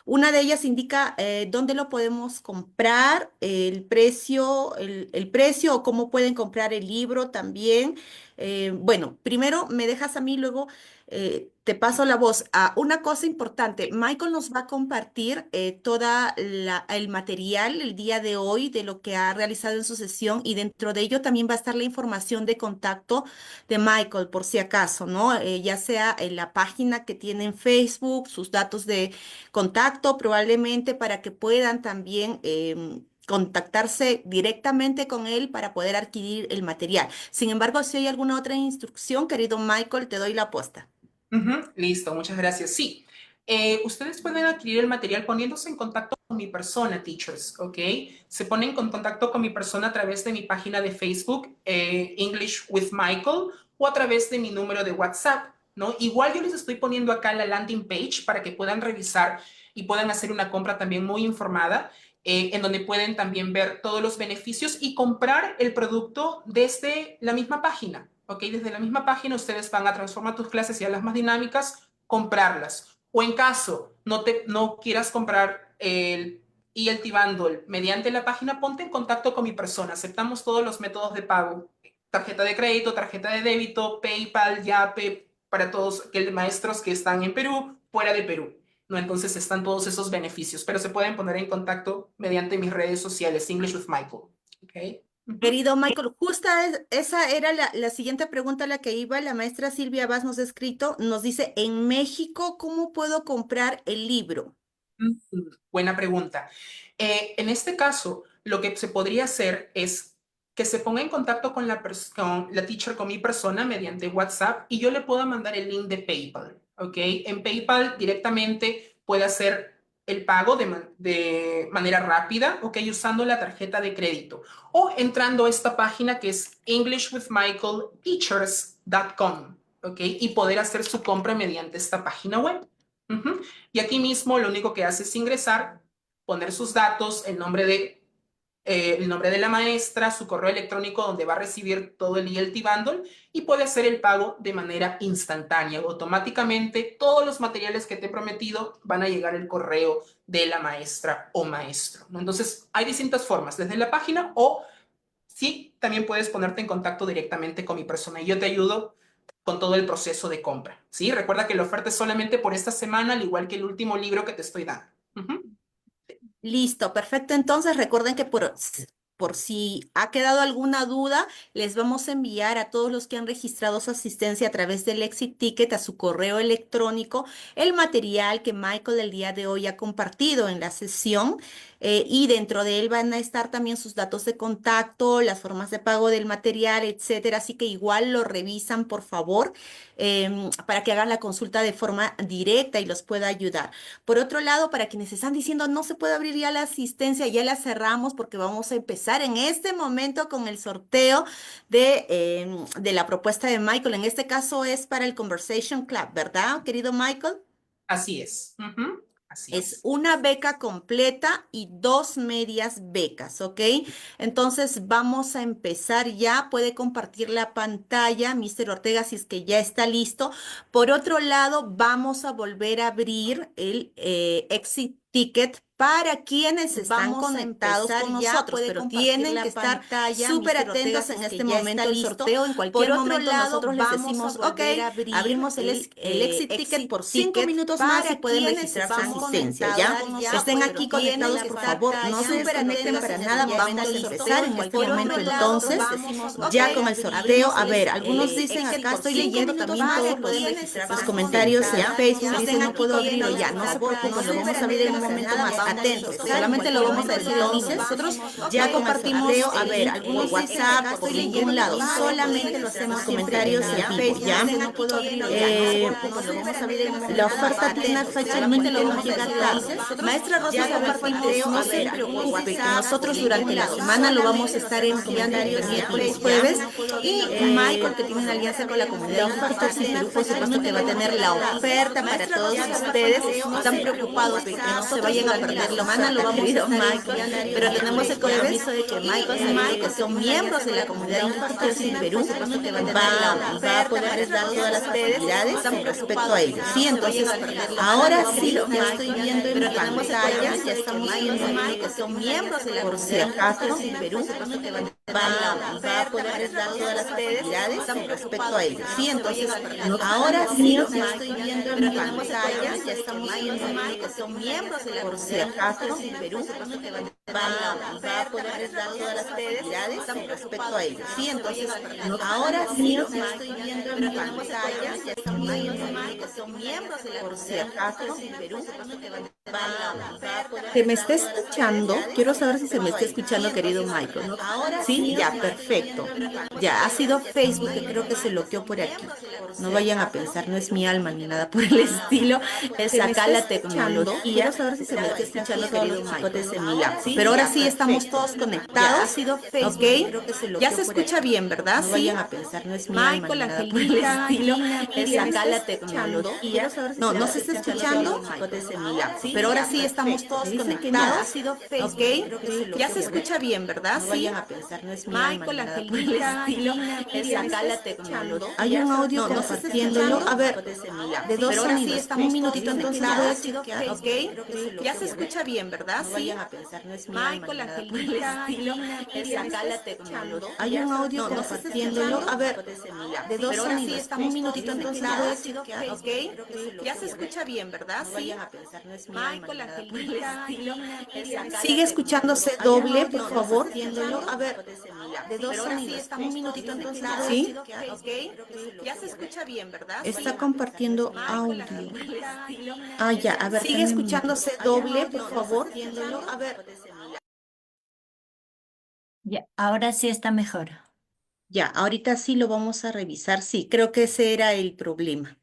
Una de ellas indica dónde lo podemos comprar, el precio o cómo pueden comprar el libro también. Bueno, primero me dejas a mí, luego te paso la voz. Una cosa importante, Michael nos va a compartir toda el material el día de hoy de lo que ha realizado en su sesión y dentro de ello también va a estar la información de contacto de Michael por si acaso, ¿no? Ya sea en la página que tiene en Facebook, sus datos de contacto probablemente para que puedan también contactarse directamente con él para poder adquirir el material. Sin embargo, si hay alguna otra instrucción, querido Michael, te doy la posta. Listo, muchas gracias. Sí, ustedes pueden adquirir el material poniéndose en contacto con mi persona, teachers, ¿ok? Se ponen en contacto con mi persona a través de mi página de Facebook, English with Michael, o a través de mi número de WhatsApp, ¿no? Igual yo les estoy poniendo acá la landing page para que puedan revisar y puedan hacer una compra también muy informada, en donde pueden también ver todos los beneficios y comprar el producto desde la misma página, ¿ok? Desde la misma página ustedes van a transformar tus clases y a las más dinámicas, comprarlas. O en caso no quieras comprar el ELT Bundle mediante la página, ponte en contacto con mi persona. Aceptamos todos los métodos de pago. Tarjeta de crédito, tarjeta de débito, PayPal, Yape, para todos aquellos maestros que están en Perú, fuera de Perú. ¿No? Entonces están todos esos beneficios, pero se pueden poner en contacto mediante mis redes sociales, English with Michael. ¿Okay? Querido Michael, esa era la siguiente pregunta a la que iba. La maestra Silvia Vaz nos ha escrito, nos dice, en México, ¿cómo puedo comprar el libro? Buena pregunta. En este caso, lo que se podría hacer es que se ponga en contacto con con la teacher, con mi persona, mediante WhatsApp y yo le puedo mandar el link de PayPal. ¿Ok? En PayPal directamente puede hacer el pago de manera rápida, ¿ok? Usando la tarjeta de crédito o entrando a esta página que es englishwithmichaelteachers.com, ¿ok? Y poder hacer su compra mediante esta página web. Uh-huh. Y aquí mismo lo único que hace es ingresar, poner sus datos, el nombre de la maestra, su correo electrónico donde va a recibir todo el ELT Bundle y puede hacer el pago de manera instantánea. Automáticamente todos los materiales que te he prometido van a llegar al correo de la maestra o maestro, ¿no? Entonces hay distintas formas, desde la página o sí, también puedes ponerte en contacto directamente con mi persona y yo te ayudo con todo el proceso de compra. ¿Sí? Recuerda que la oferta es solamente por esta semana, al igual que el último libro que te estoy dando. Uh-huh. Listo, perfecto. Entonces recuerden que por si ha quedado alguna duda, les vamos a enviar a todos los que han registrado su asistencia a través del Exit Ticket a su correo electrónico el material que Michael el día de hoy ha compartido en la sesión, y dentro de él van a estar también sus datos de contacto, las formas de pago del material, etcétera. Así que igual lo revisan, por favor, para que hagan la consulta de forma directa y los pueda ayudar. Por otro lado, para quienes están diciendo no se puede abrir ya la asistencia, ya la cerramos porque vamos a empezar en este momento con el sorteo de la propuesta de Michael. En este caso es para el Conversation Club, ¿verdad, querido Michael? Así es. Uh-huh. Así Es es. una beca completa y dos medias becas, ¿ok? Entonces vamos a empezar ya. Puede compartir la pantalla, Mr. Ortega, si es que ya está listo. Por otro lado, vamos a volver a abrir el Exit Ticket para quienes están conectados con nosotros, pero tienen que estar súper atentos en este momento el sorteo. En cualquier momento nosotros les decimos, ok, abrimos el Exit Ticket por 5 minutos más y pueden registrar su asistencia, ¿ya? Estén aquí conectados, por favor, no se desconecten para nada. Vamos a empezar en este momento entonces, ya con el sorteo. A ver, algunos dicen acá, estoy leyendo también todos los comentarios en Facebook, dicen no puedo abrirlo ya, no se preocupen, lo vamos a abrir en un momento más. Atentos, solamente lo vamos a decir entonces. Nosotros ya compartimos, a ver, algunos WhatsApp, por ningún lado, solamente lo hacemos comentarios en vivo, ¿ya? La oferta tiene fecha, solamente lo vamos a llegar tarde. Maestra Rosa, ya compartimos, no se preocupe, que nosotros durante la semana lo vamos a estar enviando miércoles, jueves, y Michael, que tiene una alianza con la comunidad Infantil en Perú, por supuesto que va a tener la oferta para todos ustedes. Están preocupados de que no se vayan a perder la semana, lo vamos a estar Michael, pero tenemos el compromiso de que Michael, que son miembros de la comunidad Infantil en Perú, va a poder dar todas las facilidades respecto a ellos. Sí, entonces, ahora sí, ya estoy viendo en pantalla, ya estamos viendo que son miembros de la comunidad Infantil en Perú, va a poder dar todas las facilidades respecto a ellos. Sí, entonces, ahora sí, ya estoy viendo en pantalla, ya estamos viendo que son miembros de la comunidad Infantil en Perú, va a poder dar todas las facilidades respecto a ellos. Sí, entonces, ahora sí, ya estoy viendo en pantalla, ya estamos viendo que son miembros de la comunidad Infantil en Perú, va a poder ¿Se me está escuchando? Quiero saber si se me está escuchando, querido Michael. ¿No? ¿Sí? Ya, perfecto. Ya, ha sido Facebook que creo que se bloqueó por aquí. No vayan a pensar, no es mi alma ni nada por el estilo. Es ¿Se me acá está la escuchando? Quiero tecnología. saber si se me está Están escuchando, todos querido los Michael. chicotes en mi lap. ¿Sí? Pero ahora Ya, sí estamos perfecto. todos Ya, ha conectados. sido ¿Ok? Facebook que creo que se Ya bloqueó se por escucha aquí. bien, ¿verdad? No Sí. vayan a pensar, no es mi alma Michael, ni nada por el Angelita, estilo. Lina, Es Miriam, acá ¿está la escuchando? tecnología. Quiero saber si No, se me no está se está escuchando, querido escuchando. Michael. Chicotes en mi lap. ¿Sí? Pero ahora Ya, sí estamos perfecto. todos Me dicen que ya ha conectados. sido ¿Ok? Facebook que creo que se Ya bloqueó se por aquí. escucha bien, ¿verdad? No Sí. vayan a pensar, no es mi alma Michael, ni nada por el Angelita, estilo. Lina, Es Miriam, acá ¿está la escuchando? tecnología. Hay un audio No se está compartiéndolo. escuchando. A ver, Chicotes en mi lap. de dos Pero ahora sí sonidos. Un estamos todos minutito, conectados. entonces Ya voy ha a sido chequear. Facebook ¿Ok? que creo que se Ya bloqueó se por aquí. escucha bien, ¿verdad? No Sí. vayan a pensar, no es mi alma Michael, ni nada por el Angelita, estilo. Lina, Es Miriam, acá ¿está la escuchando? tecnología. Hay un audio No se está compartiéndolo. escuchando. A ver, Chicotes en mi lap. de dos Pero ahora sí sonidos. Un estamos todos minutito, conectados. entonces Ya voy ha a sido chequear. Facebook ¿Ok? que creo que se Ya bloqueó se por aquí. escucha bien, ¿verdad? No Sí. vayan a pensar, no es mi alma Michael, ni nada por el Angelita, estilo. Lina, Es Miriam. acá la Sigue escuchándose tecnología. doble, por No se está favor. escuchando. A ver, Chicotes en mi lap. de dos Pero ahora sí sonidos. Un estamos todos minutito, conectados. entonces Ya ha voy a sido chequear. Facebook ¿Ok? que creo que se Ya bloqueó se por aquí. escucha bien, ¿verdad? No Sí. vayan Está a pensar, no es compartiendo mi alma ni audio. nada por el estilo. Ah, ya, Es a ver, acá sigue la escuchándose tecnología. doble, por No se está favor. escuchando. A ver, Chicotes en mi lap. Ya, ahora sí está mejor. ya, ahorita sí lo vamos a revisar. Sí, creo que ese era el problema.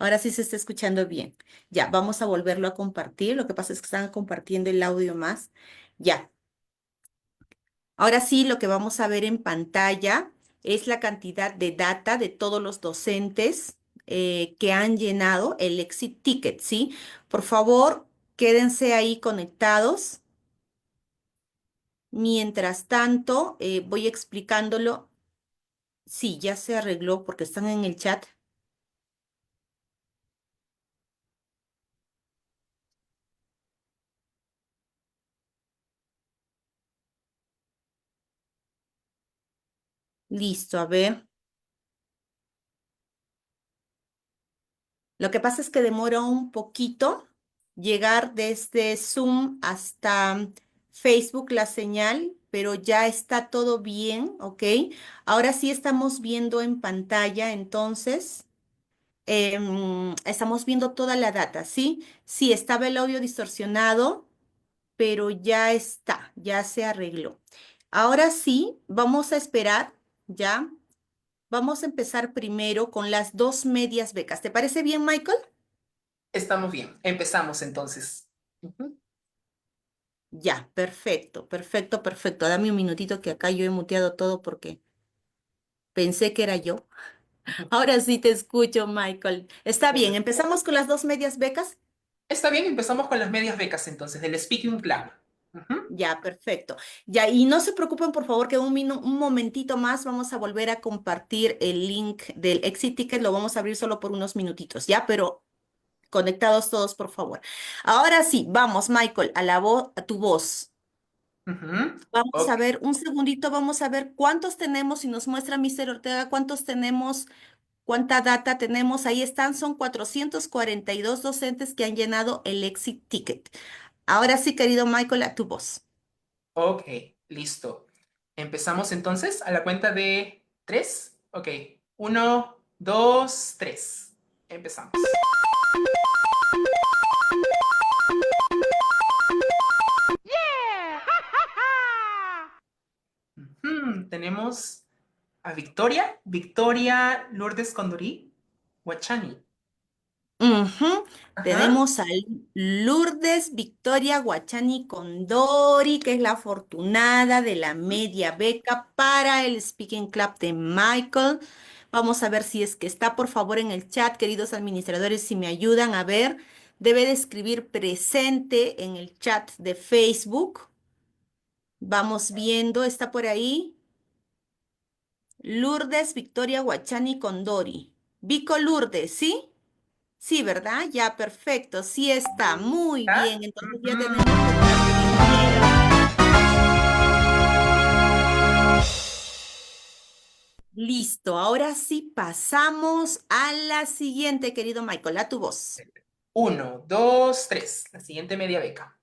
Ahora sí se está escuchando bien. Ya, vamos a volverlo a compartir. Lo que pasa es que están compartiendo el audio más. Ya, ahora sí lo que vamos a ver en pantalla es la cantidad de data de todos los docentes que han llenado el exit ticket, ¿sí? Por favor, quédense ahí conectados. Mientras tanto, voy explicándolo. Sí, ya se arregló porque están en el chat. Listo, a ver. Lo que pasa es que demora un poquito llegar desde Zoom hasta Facebook la señal, pero ya está todo bien, ¿ok? Ahora sí estamos viendo en pantalla, entonces, estamos viendo toda la data, ¿sí? Sí, estaba el audio distorsionado, pero ya está, ya se arregló. Ahora sí, vamos a esperar, ¿ya? Vamos a empezar primero con las dos medias becas. ¿Te parece bien, Michael? Estamos bien. Empezamos entonces. Ujú. Ya, perfecto, perfecto, perfecto. Dame un minutito que acá yo he muteado todo porque pensé que era yo. Ahora sí te escucho, Michael. Está bien, empezamos con las dos medias becas. Está bien, empezamos con las medias becas entonces, del Speaking Club. Ujú, Ya, perfecto. Ya, y no se preocupen, por favor, que un momentito más vamos a volver a compartir el link del Exit Ticket. Lo vamos a abrir solo por unos minutitos, ¿ya? Pero conectados todos, por favor. Ahora sí, vamos, Michael, a la voz, a tu voz. ujú. Vamos a Ok. ver, un segundito, vamos a ver cuántos tenemos y nos muestra Mr. Ortega cuántos tenemos, cuánta data tenemos. Ahí están, son 442 docentes que han llenado el exit ticket. Ahora sí, querido Michael, a tu voz. Ok, listo. Empezamos entonces a la cuenta de tres. Ok, uno, dos, tres. Empezamos. Tenemos a Victoria, Victoria Lourdes Condorí, Guachani. Ujú. Ajá. Tenemos a Lourdes Victoria Guachani Condori, que es la afortunada de la media beca para el Speaking Club de Michael. Vamos a ver si es que está, por favor, en el chat, queridos administradores, si me ayudan a ver. Debe de escribir presente en el chat de Facebook. Vamos viendo, está por ahí. Lourdes Victoria Guachani Condori. Vico Lourdes, ¿sí? Sí, ¿verdad? Ya, perfecto. Sí está. Muy ¿Ah? bien. Entonces ya Ujú. tenemos el dato de Miguel. Listo. Ahora sí pasamos a la siguiente, querido Michael, a tu voz. Uno, dos, tres. La siguiente media beca.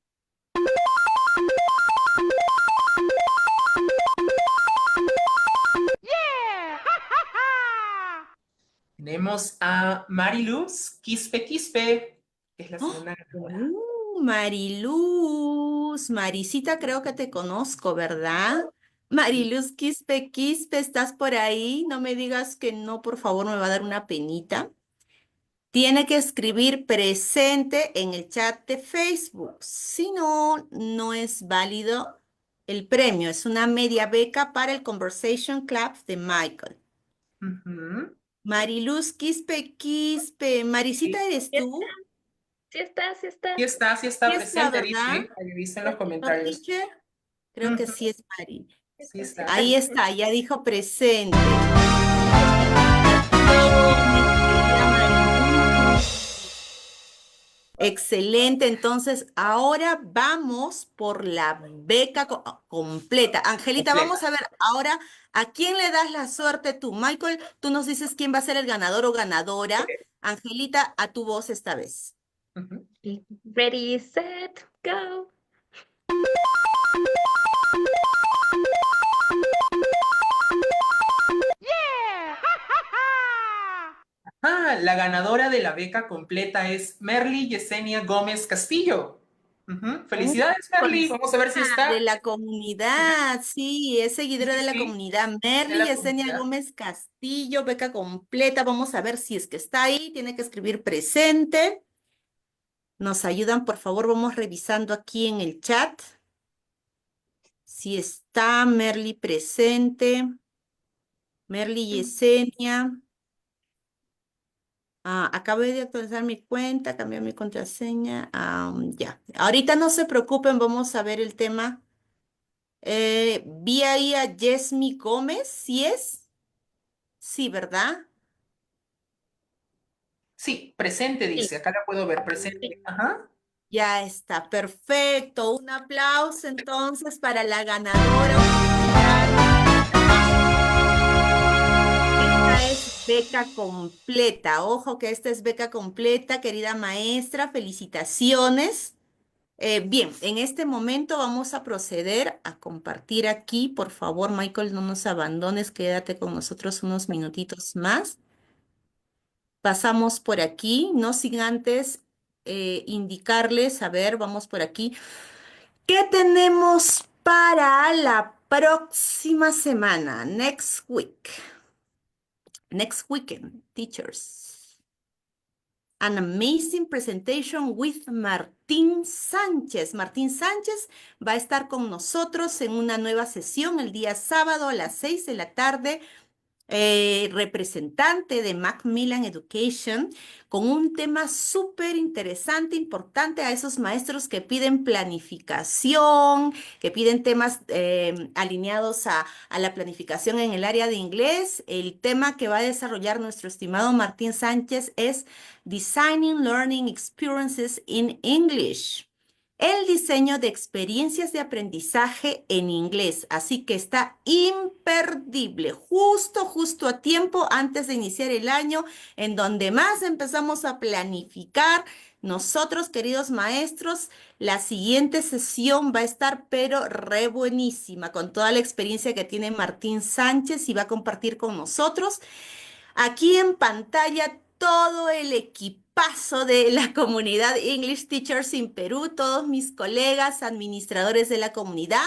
Tenemos a Mariluz Quispe Quispe, que es la segunda ganadora. Mariluz. Mariluz. Marisita, creo que te conozco, ¿verdad? Mariluz Quispe Quispe, ¿estás por ahí? No me digas que no, por favor, me va a dar una penita. Tiene que escribir presente en el chat de Facebook. Si no, no es válido el premio. Es una media beca para el Conversation Club de Michael. Ujú. Mariluz Quispe Quispe. Marisita, Sí. ¿eres Sí está, tú? sí está, sí Sí está. está, sí Sí está está, presente, ¿verdad? dice en los ¿No, comentarios. teacher? Creo que Ujú. sí es Mari. Sí Sí está, sí está. Ahí está. está, ya dijo presente. Felicitaciones, querida Mariluz. Excelente, entonces ahora vamos por la beca completa. Angelita, vamos Completa. a ver ahora a quién le das la suerte tú. Michael, tú nos dices quién va a ser el ganador o Ok. ganadora. Angelita, a tu voz esta vez. Ujú. Ready, set, go. Ah, la ganadora de la beca completa es Merly Yesenia Gómez Castillo. Ujú. Uh, Felicidades, Merly. Vamos a ver si conocida de está. la comunidad, sí, es Sí, seguidora sí, de la sí, comunidad. de Merly la Yesenia comunidad. Gómez Castillo, beca completa. Vamos a ver si es que está ahí. Tiene que escribir presente. Nos ayudan, por favor, vamos revisando aquí en el chat. Si está Merly presente. Merly Yesenia. Acabo de actualizar mi cuenta, cambiar mi contraseña. Ya. Ahorita no se preocupen, vamos a ver el tema. Vi ahí a Yesmi Gómez, ¿sí es? Sí, ¿verdad? Sí, presente Sí, dice. Acá la puedo ver sí. presente. Ajá. Ya está, perfecto. Un aplauso entonces para la ganadora oficial. Esta es beca completa. Ojo que esta es beca completa, querida maestra. Felicitaciones. Bien, en este momento vamos a proceder a compartir aquí. Por favor, Michael, no nos abandones. Quédate con nosotros unos minutitos más. Pasamos por aquí, no sin antes indicarles, a ver, vamos por aquí. ¿Qué tenemos para la próxima semana? Next week. Next weekend, teachers. An amazing presentation with Martín Sánchez. Martín Sánchez va a estar con nosotros en una nueva sesión el día sábado a las 6 de la tarde, representante de Macmillan Education, con un tema súper interesante, importante a esos maestros que piden planificación, que piden temas alineados a la planificación en el área de inglés. El tema que va a desarrollar nuestro estimado Martín Sánchez es Designing Learning Experiences in English. El diseño de experiencias de aprendizaje en inglés. Así que está imperdible, justo a tiempo antes de iniciar el año, en donde más empezamos a planificar. Nosotros, queridos maestros, la siguiente sesión va a estar pero re buenísima, con toda la experiencia que tiene Martín Sánchez y va a compartir con nosotros. Aquí en pantalla todo el equipazo de la comunidad English Teachers in Perú, todos mis colegas, administradores de la comunidad.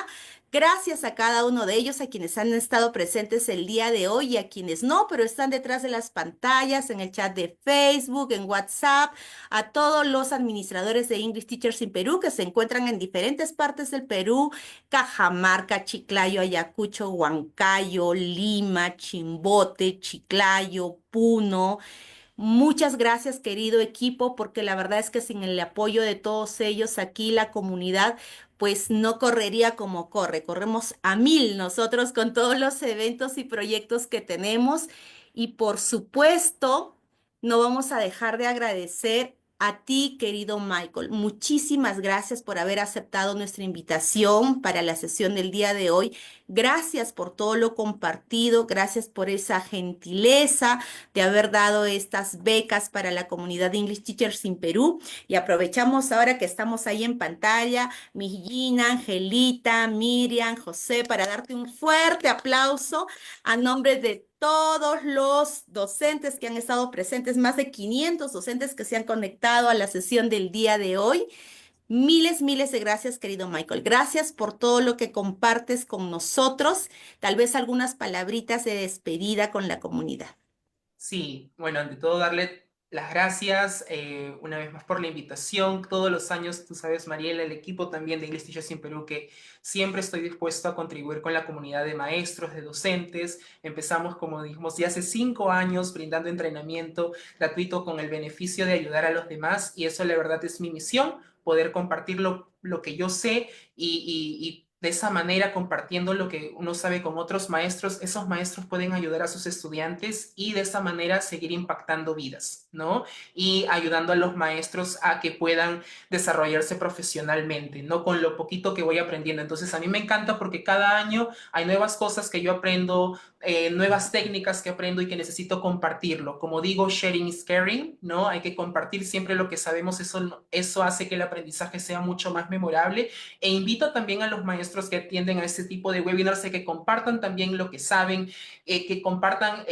Gracias a cada uno de ellos, a quienes han estado presentes el día de hoy y a quienes no, pero están detrás de las pantallas, en el chat de Facebook, en WhatsApp, a todos los administradores de English Teachers in Perú que se encuentran en diferentes partes del Perú: Cajamarca, Chiclayo, Ayacucho, Huancayo, Lima, Chimbote, Chiclayo, Puno. Muchas gracias, querido equipo, porque la verdad es que sin el apoyo de todos ellos aquí, la comunidad, pues no correría como corre. Corremos a mil nosotros con todos los eventos y proyectos que tenemos. Y por supuesto, no vamos a dejar de agradecer a ti, querido Michael. Muchísimas gracias por haber aceptado nuestra invitación para la sesión del día de hoy. Gracias por todo lo compartido. Gracias por esa gentileza de haber dado estas becas para la comunidad de English Teachers in Perú. Y aprovechamos ahora que estamos ahí en pantalla, mi Gina, Angelita, Miriam, José, para darte un fuerte aplauso a nombre de todos los docentes que han estado presentes, más de 500 docentes que se han conectado a la sesión del día de hoy. Miles, miles de gracias, querido Michael. Gracias por todo lo que compartes con nosotros. Tal vez algunas palabritas de despedida con la comunidad. Sí, bueno, ante todo darle las gracias una vez más por la invitación. Todos los años, tú sabes, Mariela, el equipo también de English Teachers in Perú, que siempre estoy dispuesto a contribuir con la comunidad de maestros, de docentes. Empezamos, como dijimos, ya hace 5 años brindando entrenamiento gratuito con el beneficio de ayudar a los demás y eso la verdad es mi misión, poder compartir lo que yo sé y de esa manera, compartiendo lo que uno sabe con otros maestros, esos maestros pueden ayudar a sus estudiantes y de esa manera seguir impactando vidas, ¿no? Y ayudando a los maestros a que puedan desarrollarse profesionalmente, ¿no? Con lo poquito que voy aprendiendo. Entonces, a mí me encanta porque cada año hay nuevas cosas que yo aprendo, nuevas técnicas que aprendo y que necesito compartirlo. Como digo, sharing is caring, ¿no? Hay que compartir siempre lo que sabemos, eso hace que el aprendizaje sea mucho más memorable e invito también a los maestros que atienden a este tipo de webinars a que compartan también lo que saben, que compartan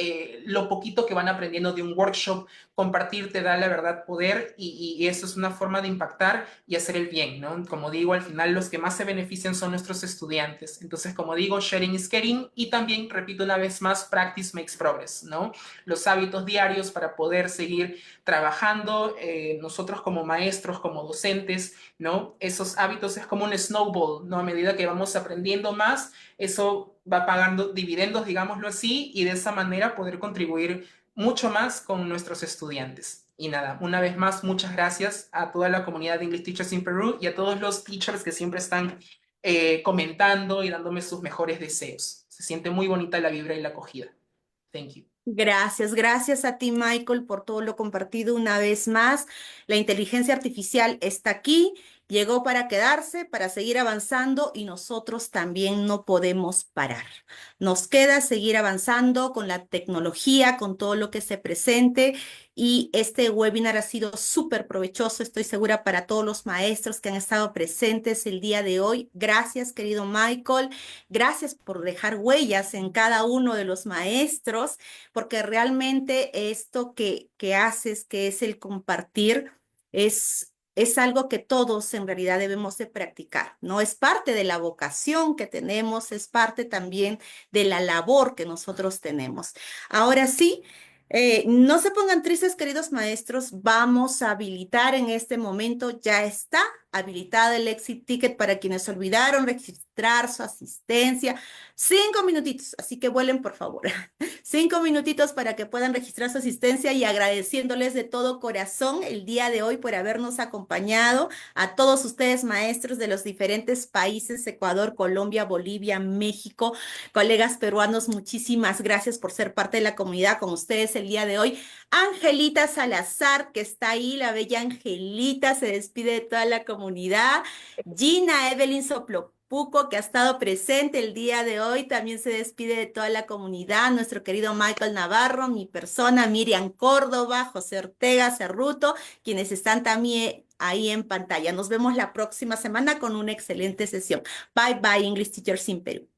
lo poquito que van aprendiendo de un workshop. Compartir te da la verdad poder y eso es una forma de impactar y hacer el bien, ¿no? Como digo, al final los que más se benefician son nuestros estudiantes. Entonces, como digo, sharing is caring y también, repito una vez más, practice makes progress, ¿no? Los hábitos diarios para poder seguir trabajando, nosotros como maestros, como docentes, ¿no? Esos hábitos es como un snowball, ¿no? A medida que vamos aprendiendo más, eso va pagando dividendos, digámoslo así, y de esa manera poder contribuir mucho más con nuestros estudiantes. Y nada, una vez más, muchas gracias a toda la comunidad de English Teachers in Peru y a todos los teachers que siempre están comentando y dándome sus mejores deseos. Se siente muy bonita la vibra y la acogida. Thank you. Gracias, gracias a ti, Michael, por todo lo compartido una vez más. La inteligencia artificial está aquí, llegó para quedarse, para seguir avanzando y nosotros también no podemos parar. Nos queda seguir avanzando con la tecnología, con todo lo que se presente y este webinar ha sido súper provechoso, estoy segura para todos los maestros que han estado presentes el día de hoy. Gracias, querido Michael. Gracias por dejar huellas en cada uno de los maestros porque realmente esto que haces, que es el compartir, es algo que todos en realidad debemos de practicar, ¿no? Es parte de la vocación que tenemos, es parte también de la labor que nosotros tenemos. Ahora sí, no se pongan tristes, queridos maestros, vamos a habilitar en este momento, ya está habilitada el exit ticket para quienes olvidaron registrar su asistencia. 5 minutitos, así que vuelen por favor. 5 minutitos para que puedan registrar su asistencia y agradeciéndoles de todo corazón el día de hoy por habernos acompañado a todos ustedes maestros de los diferentes países, Ecuador, Colombia, Bolivia, México, colegas peruanos, muchísimas gracias por ser parte de la comunidad con ustedes el día de hoy. Angelita Salazar, que está ahí, la bella Angelita, se despide de toda la comunidad. Gina Evelyn Soplopuco, que ha estado presente el día de hoy, también se despide de toda la comunidad. Nuestro querido Michael Navarro, mi persona, Miriam Córdoba, José Ortega Cerruto, quienes están también ahí en pantalla. Nos vemos la próxima semana con una excelente sesión. Bye bye, English Teachers in Perú.